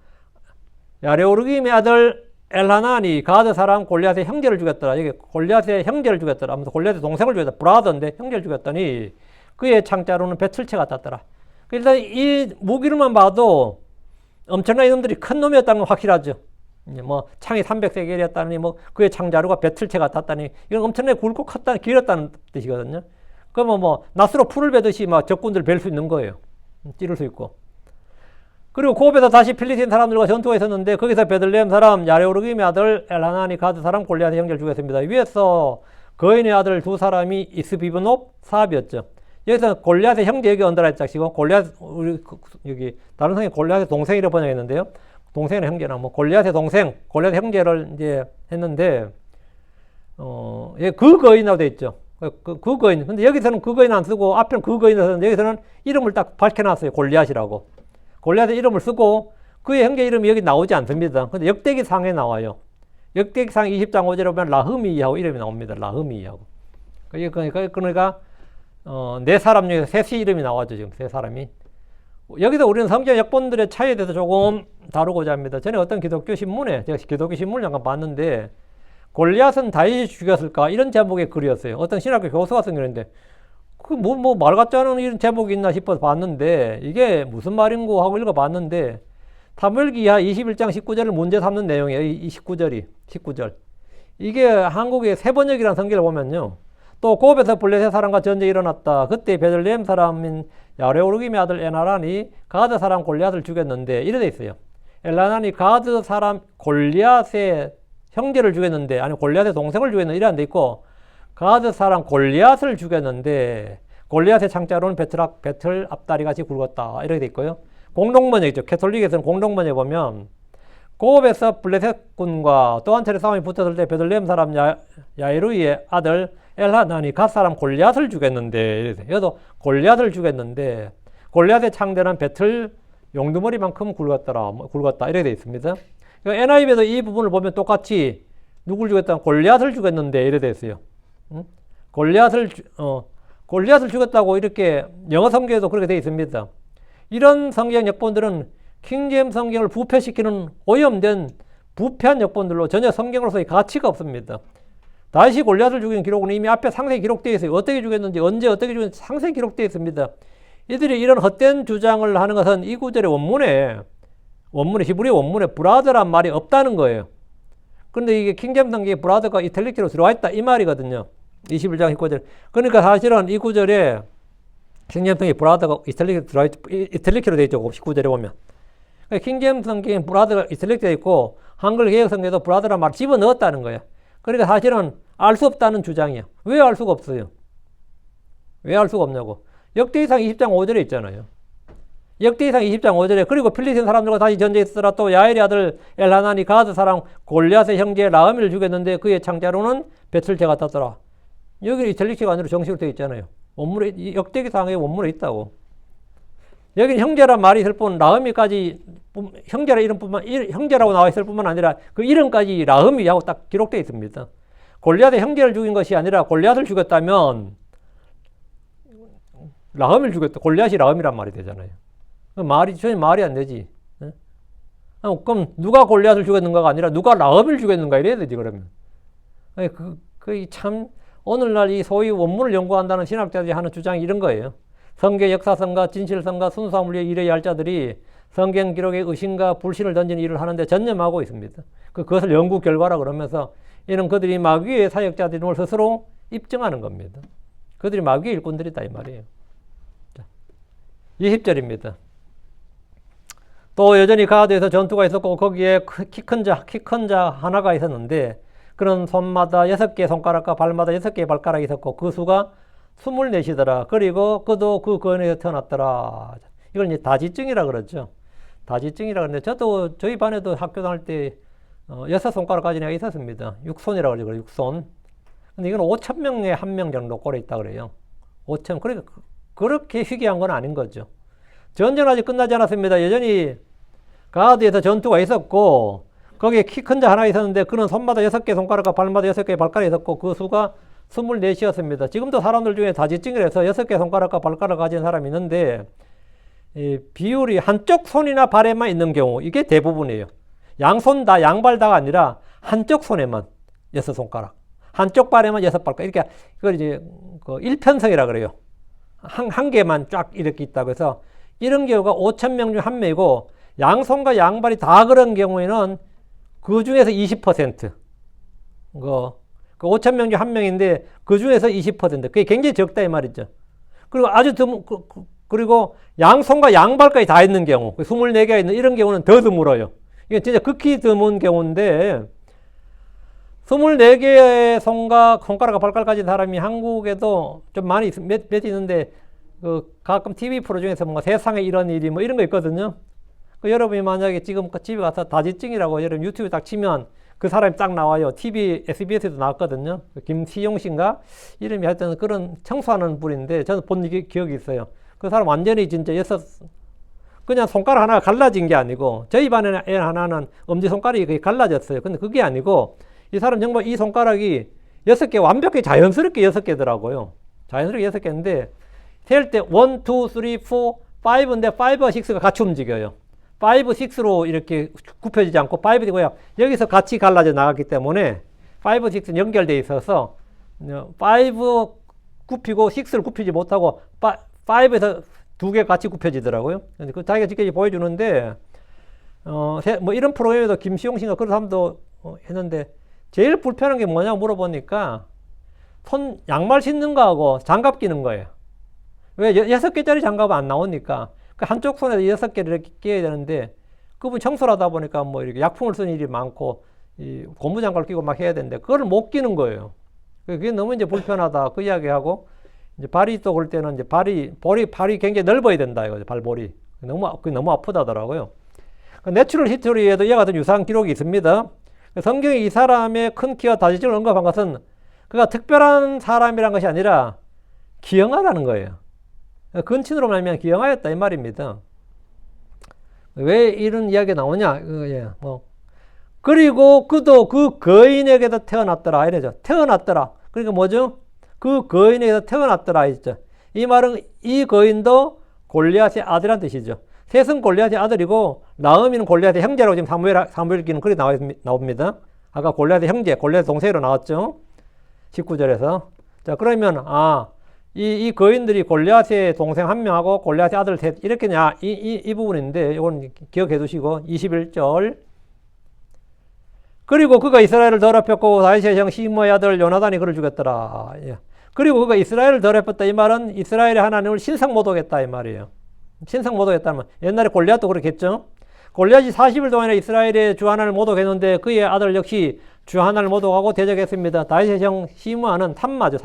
야레오르김의 아들 엘하나니 가드 사람 골리앗의 형제를 죽였더라. 여기 골리앗의 형제를 죽였더라. 아무튼 골리앗의 동생을 죽였다. 브라더인데 형제를 죽였더니 그의 창자루는 배틀채 같았더라. 일단 이 무기로만 봐도 엄청난 이놈들이 큰 놈이었다는 건 확실하죠. 뭐 창이 300세겔이었다니 뭐 그의 창자루가 배틀채 같았다니 이건 엄청나게 굵고 컸다는 길었다는 뜻이거든요. 그러면 뭐 낫으로 풀을 베듯이 막 적군들을 벨 수 있는 거예요. 찌를 수 있고. 그리고 곱에서 다시 필리스tin 사람들과 전투가 있었는데 거기서 베들레헴 사람 야레오르김의 아들 엘하나니 가드 사람 골리앗의 형제를 죽였습니다. 위에서 거인의 아들 두 사람이 이스비브노 사압이었죠. 여기서 골리앗의 형제 여기 언더라이트 작시고 골리앗 여기 다른 성에 골리앗의 동생이라고 번역했는데요. 동생이나 형제나 뭐 골리앗의 동생, 골리앗의 형제를 이제 했는데 그 거인이라고 돼 있죠. 그 거인. 근데 여기서는 그 거인 안 쓰고 앞에는 그 거인을 쓰는데 여기서는 이름을 딱 밝혀놨어요. 골리앗이라고. 골리앗의 이름을 쓰고 그의 형제 이름이 여기 나오지 않습니다. 근데 역대기상에 나와요. 역대기상 20장 5절에 보면 라흐미하고 이름이 나옵니다. 라흐미하고. 그러니까 네 사람 중에서 셋이 이름이 나와죠. 지금 세 사람이. 여기서 우리는 성경 역본들의 차이에 대해서 조금 다루고자 합니다. 전에 어떤 기독교 신문에 제가 기독교 신문을 잠깐 봤는데 골리앗은 다윗이 죽였을까 이런 제목의 글이었어요. 어떤 신학교 교수가 쓴 글인데 그 뭐 말 같지 않은 이런 제목이 있나 싶어서 봤는데 이게 무슨 말인고 하고 읽어봤는데 사무엘기하 21장 19절을 문제 삼는 내용이에요. 이 19절. 이게 한국의 세번역이라는 성경을 보면요. 또 곱에서 블레셋 사람과 전쟁이 일어났다. 그때 베들레헴 사람인 야레오르김의 아들 엘하나니 가드 사람 골리앗을 죽였는데 이래 돼 있어요. 엘하나니 가드 사람 골리앗의 형제를 죽였는데 아니 골리앗의 동생을 죽였는데 이래 안 돼 있고 가드 사람 골리앗을 죽였는데 골리앗의 창자로는 배틀 앞다리 같이 굵었다. 이렇게 돼 있고요. 공동번역이죠. 캐톨릭에서는 공동번역에 보면 곱에서 블레셋 군과 또 한 차례 싸움이 붙었을 때 베들레헴 사람 야이루이의 아들 엘하나니 갓 사람 골리앗을 죽였는데 여기도 골리앗을 죽였는데 골리앗의 창대는 용두머리만큼 굵었다. 이렇게 되어 있습니다. 그러니까 NIV에도 이 부분을 보면 똑같이 누굴 죽였다? 골리앗을 죽였는데 이래 됐어요. 응? 골리앗을 죽였다고 이렇게 영어 성경에도 그렇게 되어 있습니다. 이런 성경 역본들은 킹제임스 성경을 부패시키는 오염된 부패한 역본들로 전혀 성경으로서의 가치가 없습니다. 다시 골리앗을 죽인 기록은 이미 앞에 상세히 기록되어 있어요. 어떻게 죽였는지, 언제 어떻게 죽였는지 상세히 기록되어 있습니다. 이들이 이런 헛된 주장을 하는 것은 이 구절의 원문에 히브리 원문에 브라더란 말이 없다는 거예요. 그런데 이게 킹제임스 성경에 브라더가 이탈릭으로 들어와 있다 이 말이거든요. 21장 19절. 그러니까 사실은 이 구절에 킹제임스 성경에 브라더가 이탈릭으로 되어 있죠. 19절에 보면. 그러니까 킹제임스 성경에 브라더가 이탈릭 되어 있고 한글 개역 성경에도 브라더란 말을 집어넣었다는 거예요. 그러니까 사실은 알 수 없다는 주장이에요. 왜 알 수가 없어요? 왜 알 수가 없냐고. 역대기상 20장 5절에 있잖아요. 역대기상 20장 5절에 그리고 필리스틴 사람들과 다시 전쟁했으라 또 야엘의 아들 엘하나니 가드 사람 골리앗의 형제 라흐미를 죽였는데 그의 창자로는 베틀제가 떴더라. 여기는 이탈릭시가 아니라 정식으로 되어 있잖아요. 원문에, 역대기상의 원문에 있다고. 여기는 형제란 말이 있을 뿐 라흐미까지 형제라 이름뿐만 형제라고 나와 있을 뿐만 아니라 그 이름까지 라흐미하고 딱 기록되어 있습니다. 골리앗의 형제를 죽인 것이 아니라 골리앗을 죽였다면 라흐미를 죽였다. 골리앗이 라흐미란 말이 되잖아요. 전혀 말이 안 되지. 그럼 누가 골리앗을 죽였는가가 아니라 누가 라흐미를 죽였는가 이래야 되지 그러면. 참 오늘날 이 소위 원문을 연구한다는 신학자들이 하는 주장이 이런 거예요. 성경 역사성과 진실성과 순수함을 위해 일해야 할 자들이 성경 기록에 의심과 불신을 던지는 일을 하는데 전념하고 있습니다. 그것을 연구 결과라 그러면서 이는 그들이 마귀의 사역자들인 걸 스스로 입증하는 겁니다. 그들이 마귀의 일꾼들이다 이 말이에요. 20절입니다. 또 여전히 가드에서 전투가 있었고 거기에 키 큰 자 하나가 있었는데 그런 손마다 6개의 손가락과 발마다 6개의 발가락이 있었고 그 수가 24시더라. 그리고 그도 그 거인에서 태어났더라. 이걸 이제 다지증이라 그러죠. 다지증이라 그러는데 저도 저희 반에도 학교 다닐 때 6손가락 가진 애가 있었습니다. 6손이라고 그러죠. 6손. 근데 이건 5,000명에 1명 정도 꼴에 있다 그래요. 5,000. 그러니까 그렇게 희귀한 건 아닌 거죠. 전쟁은 아직 끝나지 않았습니다. 여전히 가드에서 전투가 있었고 거기에 키 큰 자 하나 있었는데 그는 손마다 6개 손가락과 발마다 6개의 발가락이 있었고 그 수가 24시였습니다. 지금도 사람들 중에 다지증을 해서 6개 손가락과 발가락을 가진 사람이 있는데 이 비율이 한쪽 손이나 발에만 있는 경우 이게 대부분이에요. 양손 다 양발 다가 아니라 한쪽 손에만 6손가락 한쪽 발에만 6발가락 이렇게 그걸 이제 그 일편성이라 그래요. 한 개만 쫙 이렇게 있다고 해서 이런 경우가 5,000명 중 1명이고 양손과 양발이 다 그런 경우에는 그 중에서 20% 그 5,000명 중 1명인데 그 중에서 20% 그게 굉장히 적다 이 말이죠. 그리고 아주 드문 그리고 양손과 양발까지 다 있는 경우 24개가 있는 이런 경우는 더 드물어요. 이게 진짜 극히 드문 경우인데 24개의 손가락과 발가락 가진 사람이 한국에도 좀 많이 몇 있는데 그 가끔 TV 프로 중에서 뭔가 세상에 이런 일이 뭐 이런 거 있거든요. 그 여러분이 만약에 지금 집에 가서 다지증이라고 여러분 유튜브 딱 치면 그 사람이 딱 나와요. TV, SBS에도 나왔거든요. 김시용 씨인가? 이름이 하여튼 그런 청소하는 분인데 저는 본 기억이 있어요. 그 사람 완전히 진짜 그냥 손가락 하나가 갈라진 게 아니고 저희 반에 애 하나는 엄지손가락이 거의 갈라졌어요. 근데 그게 아니고 이 사람 정말 이 손가락이 6개 완벽히 자연스럽게 6개더라고요. 자연스럽게 6개인데 셀 때 1, 2, 3, 4, 5인데 5와 6가 같이 움직여요. 5, 6로 이렇게 굽혀지지 않고 5 되고요. 여기서 같이 갈라져 나갔기 때문에 5, 6는 연결되어 있어서 5 굽히고 6를 굽히지 못하고 5에서 2개 같이 굽혀지더라고요. 그 자기가 직접 보여주는데 뭐 이런 프로그램에도 김시용 씨가 그런 사람도 했는데 제일 불편한 게 뭐냐고 물어보니까 양말 신는 거하고 장갑 끼는 거예요. 왜 6개짜리 장갑은 안 나오니까 그 한쪽 손에 6개를 이렇게 끼어야 되는데 그분 청소를 하다 보니까 뭐 이렇게 약품을 쓰는 일이 많고 이 고무장갑을 끼고 막 해야 되는데 그걸 못 끼는 거예요. 그게 너무 이제 불편하다 그 이야기하고 이제 발이 또 그럴 때는 이제 발이 굉장히 넓어야 된다 이거죠. 발볼이 너무 아프다더라고요. 내추럴 히스토리에도 이와 같은 유사한 기록이 있습니다. 성경에 이 사람의 큰 키와 다지증을 언급한 것은 그가 특별한 사람이란 것이 아니라 기형아라는 거예요. 근친으로 말하면 기형아였다 이 말입니다. 왜 이런 이야기가 나오냐? 예, 뭐. 그리고 그도 그 거인에게서 태어났더라. 이래죠. 태어났더라. 그러니까 뭐죠? 그 거인에게서 태어났더라. 있죠. 이 말은 이 거인도 골리앗의 아들이란 뜻이죠. 셋은 골리앗의 아들이고 나음이는 골리앗의 형제라고 지금 사무엘기는 그렇게 나옵니다. 아까 골리앗의 형제, 골리앗의 동생으로 나왔죠. 19절에서. 자, 그러면 이 거인들이 골리앗의 동생 한 명하고 골리앗의 아들 셋 이렇게냐 이 부분인데 이건 기억해 두시고 21절. 그리고 그가 이스라엘을 더럽혔고 다윗의 형 시므아의 아들 요나단이 그를 죽였더라. 예. 그리고 그가 이스라엘을 더럽혔다 이 말은 이스라엘의 하나님을 신성모독했다 이 말이에요. 신성모독했다면 옛날에 골리앗도 그렇게 했죠. 골리앗이 40일 동안에 이스라엘의 주 하나님을 모독했는데 그의 아들 역시 주 하나님을 모독하고 대적했습니다. 다윗의 형 시므아는 삼마죠.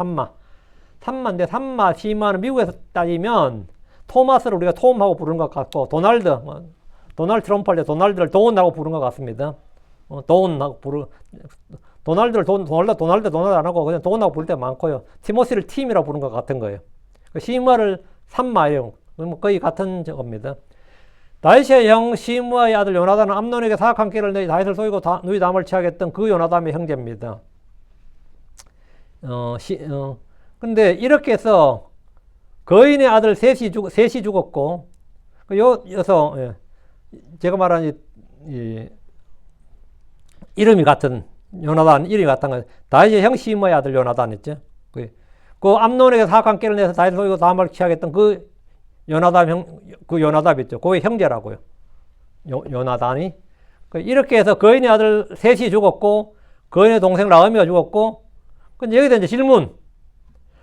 삼마인데 삼마 시므아는 미국에서 따지면 토마스를 우리가 톰하고 부르는 것 같고 도널드 트럼프 할 때 도널드를 돈하고 부르는 것 같습니다. 도널드를 도널드 안 하고 그냥 돈하고 부를 때 많고요. 티모시를 팀이라고 부르는 것 같은 거예요. 시므아를 삼마예요. 거의 같은 겁니다. 다윗의 형 시므아의 아들 요나단은 암논에게 사악한 길을 내어 다윗을 쏘이고 누이 담을 취하겠던 그 요나단의 형제입니다. 근데 이렇게 해서 거인의 아들 셋이 죽었고 여기서 제가 말한 이름이 같은 요나단 이름이 같은 건 다윗의 형 시므아의 아들 요나단 있죠. 그 암논에게 사악한 길을 내서 다윗을 쏘이고 담을 취하겠던 그 요나답 있죠. 그의 형제라고요. 요나단이. 이렇게 해서 거인의 아들 셋이 죽었고, 거인의 동생 라음이가 죽었고, 근데 여기다 이제 질문.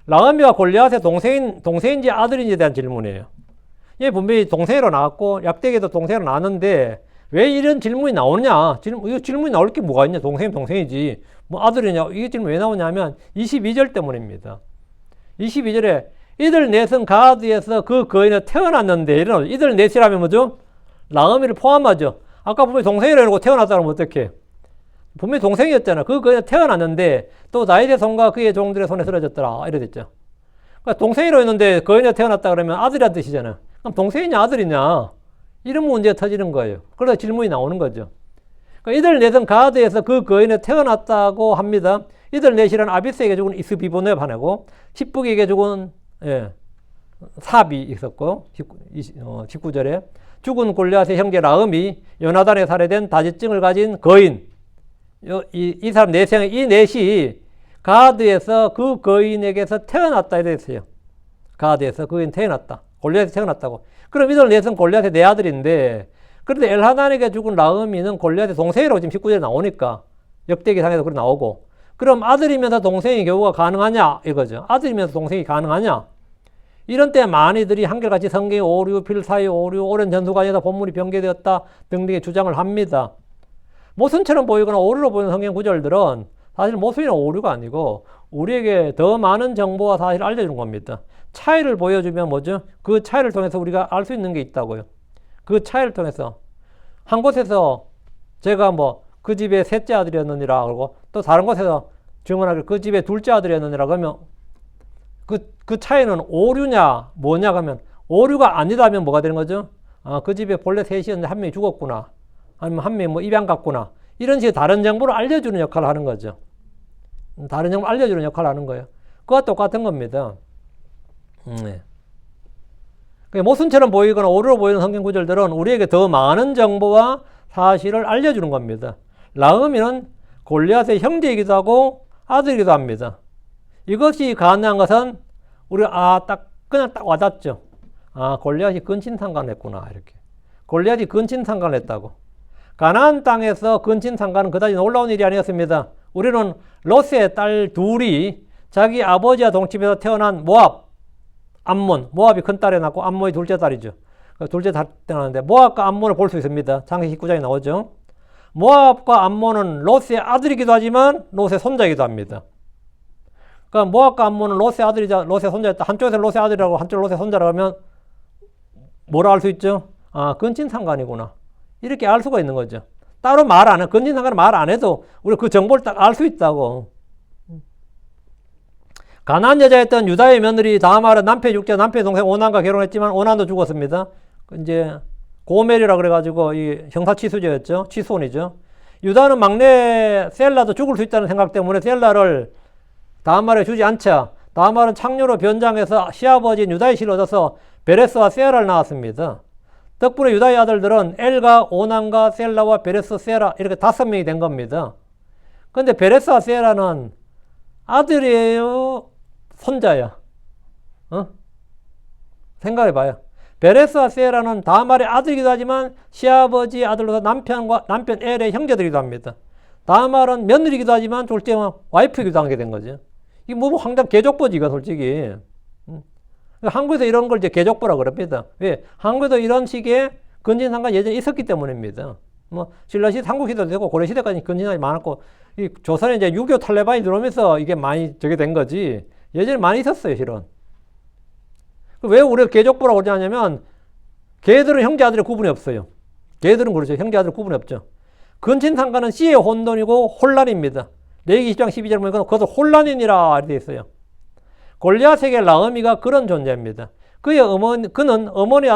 라음이가 골리앗의 동생인지 아들인지에 대한 질문이에요. 얘 분명히 동생으로 나왔고, 약대기도 동생으로 나왔는데, 왜 이런 질문이 나오느냐? 이거 질문이 나올 게 뭐가 있냐? 동생이지. 뭐 아들이냐? 이게 질문 왜 나오냐면, 22절 때문입니다. 22절에 이들 넷은 가드에서 그 거인에 태어났는데 이들 넷이라면 뭐죠? 라음이를 포함하죠. 아까 분명히 동생이라고 태어났다 그러면 어떡해? 분명히 동생이었잖아. 그 거인에 태어났는데 또 다윗의 손과 그의 종들의 손에 쓰러졌더라. 이래 됐죠. 그러니까 동생이라고 했는데 거인에 태어났다 그러면 아들이란 뜻이잖아. 그럼 동생이냐 아들이냐? 이런 문제가 터지는 거예요. 그래서 질문이 나오는 거죠. 그러니까 이들 넷은 가드에서 그 거인에 태어났다고 합니다. 이들 넷이란 아비스에게 죽은 이스비보넷 하나고 십북에게 죽은 삽이 있었고 19절에 죽은 골리앗의 형제 라음이 요나단에 살해된 다지증을 가진 거인 이 사람 이 넷이 가드에서 그 거인에게서 태어났다 이랬어요. 가드에서 거인 태어났다. 골리앗이 태어났다고. 그럼 이들 넷은 골리앗의 내 아들인데 그런데 엘하난에게 죽은 라음이는 골리앗의 동생이라고 지금 19절에 나오니까 역대기상에도 그렇게 나오고 그럼 아들이면서 동생이 교우가 가능하냐? 이거죠. 아들이면서 동생이 가능하냐? 이런 때 많이들이 한결같이 성경의 오류, 필사의 오류, 오랜 전수가 아니다 본문이 변개되었다 등등의 주장을 합니다. 모순처럼 보이거나 오류로 보이는 성경 구절들은 사실 모순이나 오류가 아니고 우리에게 더 많은 정보와 사실을 알려주는 겁니다. 차이를 보여주면 뭐죠? 그 차이를 통해서 우리가 알 수 있는 게 있다고요. 그 차이를 통해서 한 곳에서 제가 그 집의 셋째 아들이었느니라 그러고 또 다른 곳에서 증언하길 그 집의 둘째 아들이었느니라 그러면 그 차이는 오류냐 뭐냐 하면 오류가 아니다면 뭐가 되는 거죠? 그 집에 본래 셋이었는데 한 명이 죽었구나 아니면 한 명이 입양 갔구나 이런 식의 다른 정보를 알려주는 역할을 하는 거죠. 다른 정보를 알려주는 역할을 하는 거예요. 그와 똑같은 겁니다. 모순처럼 보이거나 오류로 보이는 성경 구절들은 우리에게 더 많은 정보와 사실을 알려주는 겁니다. 라음이는 골리앗의 형제이기도 하고 아들이기도 합니다. 이것이 가능한 것은 우리가 그냥 딱 와닿죠. 골리앗이 근친상간을 했구나 이렇게. 골리앗이 근친상간을 했다고. 가나안 땅에서 근친상간은 그다지 놀라운 일이 아니었습니다. 우리는 롯의 딸 둘이 자기 아버지와 동침해서 태어난 암몬, 모압이 큰 딸에 낳고 암몬이 둘째 딸이죠. 둘째 딸 태어났는데 모압과 암몬을 볼 수 있습니다. 창세기 19장에 나오죠. 모압과 암몬은 롯의 아들이기도 하지만 롯의 손자이기도 합니다. 그러니까 모압과 암몬은 롯의 아들이자 롯의 손자였다. 한쪽에서 롯의 아들이라고 한쪽 롯의 손자라고 하면 뭐라 할 수 있죠? 근친상간이구나. 이렇게 알 수가 있는 거죠. 따로 말 안 해. 근친상간은 말 안 해도 우리 그 정보를 딱 알 수 있다고. 가나안 여자였던 유다의 며느리 다말은 남편의 육자 남편의 동생 오난과 결혼했지만 오난도 죽었습니다. 이제 고멜이라 그래가지고 이 형사취수제였죠. 취소원이죠. 유다는 막내 셀라도 죽을 수 있다는 생각 때문에 셀라를 다말에 주지 않자 다말은 창녀로 변장해서 시아버지인 유다의 씨를 얻어서 베레스와 세라를 낳았습니다. 덕분에 유다의 아들들은 엘과 오난과 셀라와 베레스, 세라 이렇게 5명이 된 겁니다. 그런데 베레스와 세라는 아들이에요? 손자야? 생각해봐요. 베레스와 세라는 다말의 아들이기도 하지만 시아버지 아들로서 남편 엘의 형제들이기도 합니다. 다말은 며느리기도 하지만 졸지에 와이프이기도 하게 된 거죠. 이게 뭐 황당 계족보지 이거 솔직히. 한국에서 이런 걸 이제 계족보라 그럽니다. 왜? 한국에도 이런 식의 근친상간 예전에 있었기 때문입니다. 뭐 신라시대, 한국시대도 되고 고려시대까지 근친상간이 많았고 이 조선에 이제 유교 탈레반이 들어오면서 이게 많이 저게 된 거지. 예전에 많이 있었어요, 실은. 왜 우리가 계족보라고 그러냐면 걔들은 형제 아들의 구분이 없어요. 걔들은 그렇죠. 형제 아들 구분이 없죠. 근친상간은 씨의 혼돈이고 혼란입니다. 레위기 10장 12절 보니까 그것을 혼란이니라 이렇게 되어 있어요. 골리앗에게 라ը미가 그런 존재입니다. 그는 어머니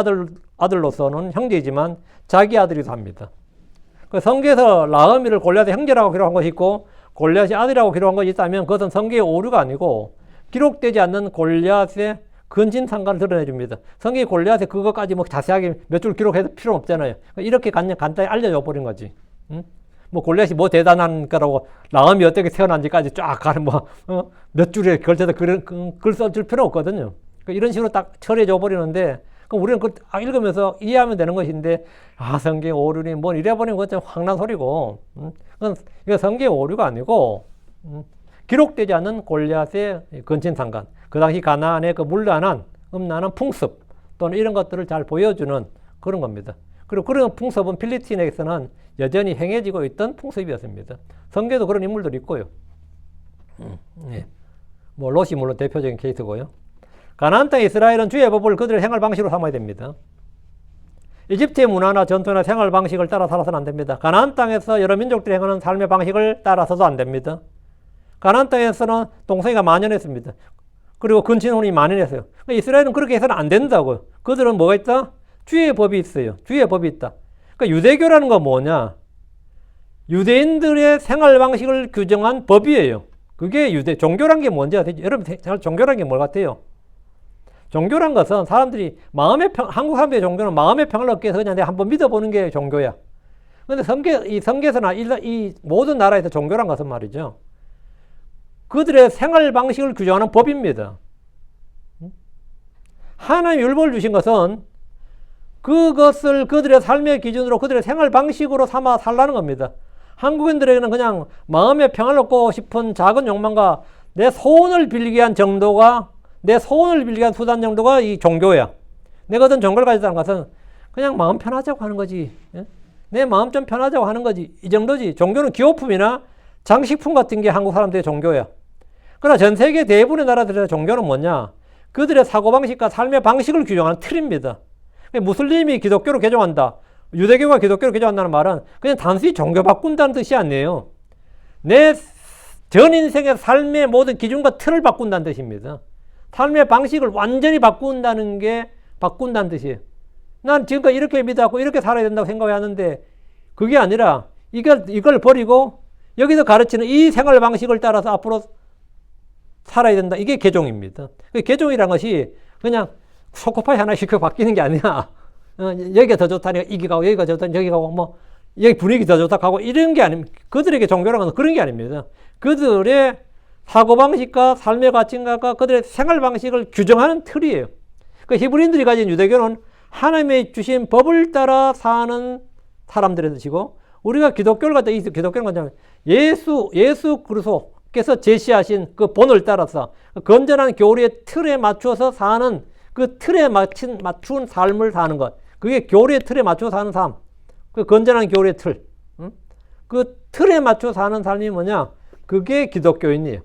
아들로서는 형제이지만 자기 아들이기도 합니다. 성경에서 라ը미를 골리앗의 형제라고 기록한 것이 있고 골리앗의 아들이라고 기록한 것이 있다면 그것은 성경의 오류가 아니고 기록되지 않는 골리앗의 근친상간을 드러내줍니다. 성경이 골리앗의 그것까지 뭐 자세하게 몇 줄 기록해도 필요 없잖아요. 이렇게 간단히 알려줘 버린 거지. 뭐 골리앗이 뭐 대단한 거라고 라암이 어떻게 태어난지까지 쫙 가는 몇 줄에 걸쳐서 글 써줄 필요 없거든요. 이런 식으로 딱 처리해 버리는데 그럼 우리는 그걸 읽으면서 이해하면 되는 것인데 성경 오류니 뭐 이래버리는 건 좀 황난 소리고 이건 성경의 오류가 아니고 기록되지 않은 골리앗의 근친상간 그 당시 가나안의 그 문란한 음란한 풍습 또는 이런 것들을 잘 보여주는 그런 겁니다. 그리고 그런 풍습은 필리핀에서는 여전히 행해지고 있던 풍습이었습니다. 성경에도 그런 인물들이 있고요. 네. 뭐 롯이 물론 대표적인 케이스고요. 가나안 땅 이스라엘은 주의 법을 그들의 생활 방식으로 삼아야 됩니다. 이집트의 문화나 전통이나 생활 방식을 따라 살아서는 안 됩니다. 가나안 땅에서 여러 민족들이 행하는 삶의 방식을 따라서도 안 됩니다. 가나안 땅에서는 동성애가 만연했습니다. 그리고 근친혼이 만연했어요. 그러니까 이스라엘은 그렇게 해서는 안 된다고요. 그들은 뭐가 있다? 주의 법이 있어요. 주의 법이 있다. 그러니까 유대교라는 건 뭐냐? 유대인들의 생활 방식을 규정한 법이에요. 그게 종교란 게 뭔지 아세요? 여러분, 종교란 게 뭘 같아요? 종교란 것은 사람들이 한국 사람들의 종교는 마음의 평을 얻기 위해서 그냥 내가 한번 믿어보는 게 종교야. 그런데 이 성경에서나 이 모든 나라에서 종교란 것은 말이죠. 그들의 생활 방식을 규정하는 법입니다. 하나님 율법을 주신 것은 그것을 그들의 삶의 기준으로 그들의 생활 방식으로 삼아 살라는 겁니다. 한국인들에게는 그냥 마음의 평화를 얻고 싶은 작은 욕망과 내 소원을 빌리기 위한 정도가 내 소원을 빌리기 위한 수단 정도가 이 종교야. 내가 어떤 종교를 가졌다는 것은 그냥 마음 편하자고 하는 거지. 내 마음 좀 편하자고 하는 거지. 이 정도지. 종교는 기호품이나 장식품 같은 게 한국 사람들의 종교야. 그러나 전 세계 대부분의 나라들의 종교는 뭐냐? 그들의 사고방식과 삶의 방식을 규정하는 틀입니다. 무슬림이 기독교로 개종한다. 유대교가 기독교로 개종한다는 말은 그냥 단순히 종교 바꾼다는 뜻이 아니에요. 내 전 인생의 삶의 모든 기준과 틀을 바꾼다는 뜻입니다. 삶의 방식을 완전히 바꾼다는 뜻이에요. 난 지금까지 이렇게 믿어갖고 이렇게 살아야 된다고 생각하는데 그게 아니라 이걸 버리고 여기서 가르치는 이 생활 방식을 따라서 앞으로 살아야 된다. 이게 개종입니다. 개종이라는 것이 그냥 초코파이 하나 시켜 바뀌는 게 아니야. 여기가 더 좋다니까 이기 가고 여기가 더 좋다니까 여기 가고 뭐 여기 분위기 더 좋다 하고 이런 게 아닙니다. 그들에게 종교라는 것은 그런 게 아닙니다. 그들의 사고방식과 삶의 가치관과 그들의 생활 방식을 규정하는 틀이에요. 그 히브리인들이 가진 유대교는 하나님의 주신 법을 따라 사는 사람들의 뜻이고 우리가 기독교를 갖다 이 기독교는 뭐냐면 예수 그리스도께서 제시하신 그 본을 따라서 건전한 교리의 틀에 맞추어서 사는 그 틀에 맞춘 삶을 사는 것. 그게 교리의 틀에 맞춰 사는 삶. 그 건전한 교리의 틀. 그 틀에 맞춰 사는 삶이 뭐냐? 그게 기독교인이에요.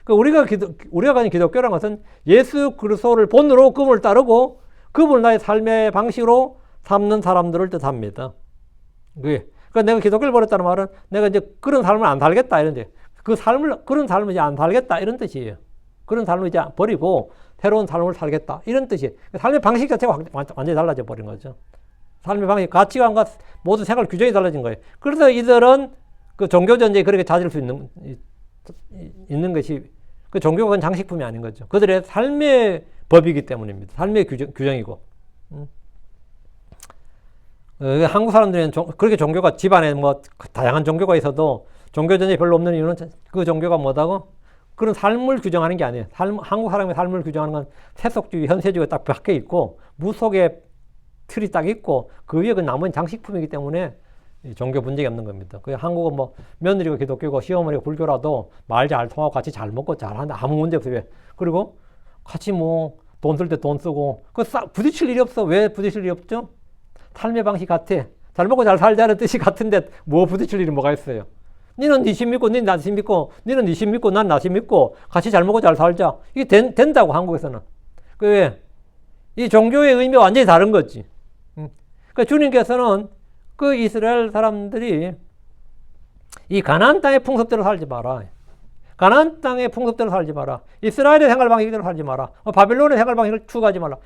우리가 가진 기독교라는 것은 예수 그리스도를 본으로 그분을 따르고 그분을 나의 삶의 방식으로 삼는 사람들을 뜻합니다. 그러니까 내가 기독교를 버렸다는 말은 내가 이제 그런 삶을 안 살겠다 이런데 그런 삶을 이제 안 살겠다 이런 뜻이에요. 그런 삶을 이제 버리고 새로운 삶을 살겠다 이런 뜻이에요. 삶의 방식 자체가 완전히 달라져 버린 거죠. 삶의 방식, 가치관과 모두 생활 규정이 달라진 거예요. 그래서 이들은 그 종교 전쟁에 그렇게 찾을 수 있는 것이 그 종교가 그건 장식품이 아닌 거죠. 그들의 삶의 법이기 때문입니다. 삶의 규정이고. 한국 사람들은 그렇게 종교가 집안에 뭐 다양한 종교가 있어도 종교 전쟁이 별로 없는 이유는 그 종교가 뭐다고? 그런 삶을 규정하는 게 아니에요. 한국 사람의 삶을 규정하는 건 세속주의, 현세주의가 딱 박혀 있고 무속의 틀이 딱 있고 그 위에 그 남은 장식품이기 때문에 종교 분쟁이 없는 겁니다. 그 한국은 뭐 며느리가 기독교고 시어머니가 불교라도 말 잘 통하고 같이 잘 먹고 잘 하는데 아무 문제 없어요. 왜? 그리고 같이 뭐 돈 쓸 때 돈 쓰고 부딪힐 일이 없어. 왜 부딪힐 일이 없죠? 삶의 방식 같아. 잘 먹고 잘 살자는 뜻이 같은데 뭐 부딪힐 일이 뭐가 있어요? 니는 니 신 믿고 니는 나 신 믿고 니는 니 신 믿고 난 나 신 믿고 같이 잘 먹고 잘 살자. 이게 된다고 한국에서는. 그 이 종교의 의미가 완전히 다른 거지. 그러니까 주님께서는 그 이스라엘 사람들이 이 가나안 땅의 풍습대로 살지 마라. 가나안 땅의 풍습대로 살지 마라. 이스라엘의 생활 방식대로 살지 마라. 바빌론의 생활 방식을 추구하지 말라.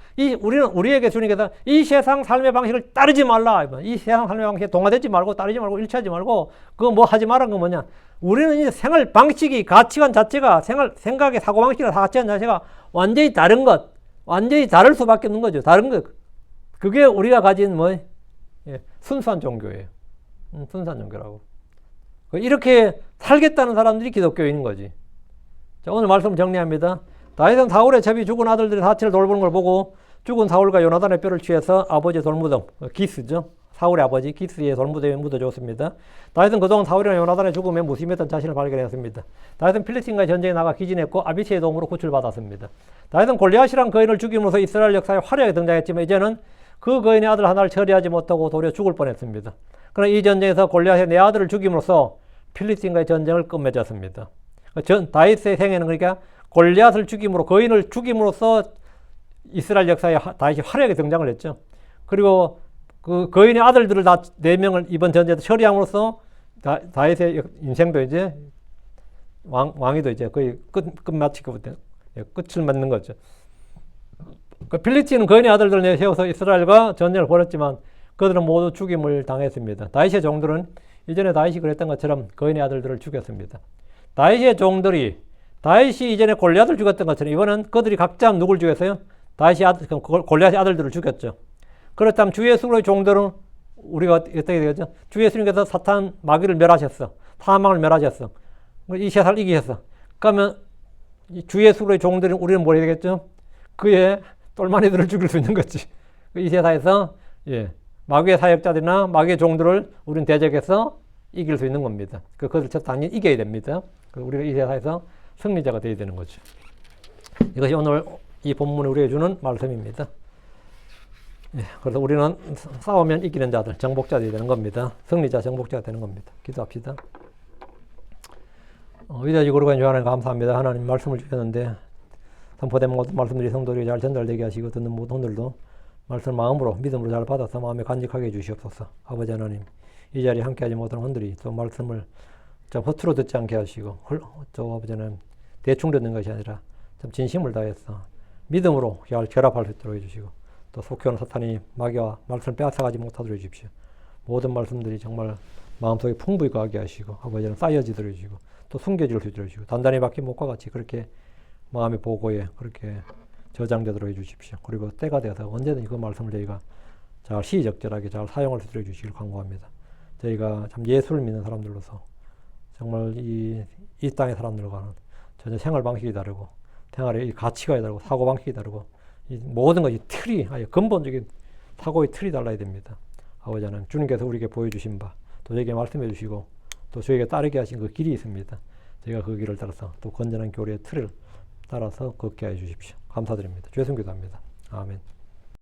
우리에게 주님께서 이 세상 삶의 방식을 따르지 말라. 이 세상 삶의 방식에 동화되지 말고 따르지 말고 일치하지 말고 그거 뭐 하지 말라는 건 뭐냐? 우리는 이 생활 방식이 가치관 자체가 생각의 사고 방식이나 가치관 자체가 완전히 다른 것, 완전히 다를 수밖에 없는 거죠. 다른 것. 그게 우리가 가진 순수한 종교예요. 순수한 종교라고. 이렇게 살겠다는 사람들이 기독교인인 거지. 자, 오늘 말씀 정리합니다. 다윗은 사울의 첩이 죽은 아들들의 사체를 돌보는 걸 보고 죽은 사울과 요나단의 뼈를 취해서 아버지의 돌무덤, 기스죠. 사울의 아버지 기스의 돌무덤에 묻어줬습니다. 다윗은 그동안 사울이나 요나단의 죽음에 무심했던 자신을 발견했습니다. 다윗은 필리스틴과의 전쟁에 나가 기진했고 아비새의 도움으로 구출받았습니다. 다윗은 골리앗이란 거인을 죽임으로써 이스라엘 역사에 화려하게 등장했지만 이제는 그 거인의 아들 하나를 처리하지 못하고 도리어 죽을 뻔했습니다. 그러나 이 전쟁에서 골리앗의 네 아들을 죽임으로써 필리스틴과의 전쟁을 끝맺었습니다. 다윗의 생애는 그러니까 골리앗을 죽임으로 거인을 죽임으로써 이스라엘 역사에 다윗이 화려하게 등장을 했죠. 그리고 그 거인의 아들들을 다 4명을 이번 전쟁에서 처리함으로써 다윗의 인생도 이제 왕위도 이제 거의 끝마치고 끝을 맺는 거죠. 그 필리스틴은 거인의 아들들을 내세워서 이스라엘과 전쟁을 벌였지만 그들은 모두 죽임을 당했습니다. 다윗의 종들은 이전에 다윗이 그랬던 것처럼 거인의 아들들을 죽였습니다. 다윗의 종들이 다윗이 이전에 골리앗을 죽였던 것처럼 이번엔 그들이 각자 누굴 죽였어요? 골리앗의 아들들을 죽였죠. 그렇다면 주 예수의 종들은 우리가 어떻게 되겠죠? 주 예수님께서 사탄 마귀를 멸하셨어. 사망을 멸하셨어. 이 세상을 이기셨어. 그러면 주 예수의 종들은 우리는 뭘 해야 되겠죠? 그의 똘마니들을 죽일 수 있는 거지. 이 세상에서 마귀의 사역자들이나 마귀의 종들을 우리는 대적해서 이길 수 있는 겁니다. 그것을 당연히 이겨야 됩니다. 우리가 이 세상에서 승리자가 되어야 되는 거죠. 이것이 오늘 이 본문이 우리에게 주는 말씀입니다. 그래서 우리는 싸우면 이기는 자들, 정복자들이 되는 겁니다. 승리자, 정복자가 되는 겁니다. 기도합시다. 위대하시고 거룩하신 주 하나님 감사합니다. 하나님 말씀을 주셨는데 선포된 모든 말씀들이 성도들에게 잘 전달되게 하시고 듣는 모든 분들도 말씀을 마음으로 믿음으로 잘 받아서 마음에 간직하게 해주시옵소서. 아버지 하나님 이 자리에 함께하지 못하는 분들이 또 말씀을 좀 허투루 듣지 않게 하시고 또 아버지 하나님 대충 듣는 것이 아니라 좀 진심을 다해서 믿음으로 결합할 수 있도록 해주시고 또 속해오는 사탄이 마귀와 말씀을 빼앗아가지 못하도록 해주십시오. 모든 말씀들이 정말 마음속에 풍부히 거하게 하시고 아버지는 쌓여지도록 해주시고 또 숨겨질 수 있도록 해주시고 단단히 박힌 목과 같이 그렇게 마음의 보고에 그렇게 저장되도록 해주십시오. 그리고 때가 되어서 언제든지 그 말씀을 저희가 잘 시의적절하게 잘 사용할 수 있도록 해주시길 간구합니다. 저희가 참 예수를 믿는 사람들로서 정말 이 땅의 사람들과는 전혀 생활 방식이 다르고 생활의 가치가 다르고 사고 방식이 다르고 이 모든 것이 틀이 아예 근본적인 사고의 틀이 달라야 됩니다. 아버지 하나님 주님께서 우리에게 보여주신 바 또 저에게 말씀해 주시고 또 저에게 따르게 하신 그 길이 있습니다. 저희가 그 길을 따라서 또 건전한 교리의 틀을 따라서 걷게 해 주십시오. 감사드립니다. 주 예수님 기도합니다. 아멘.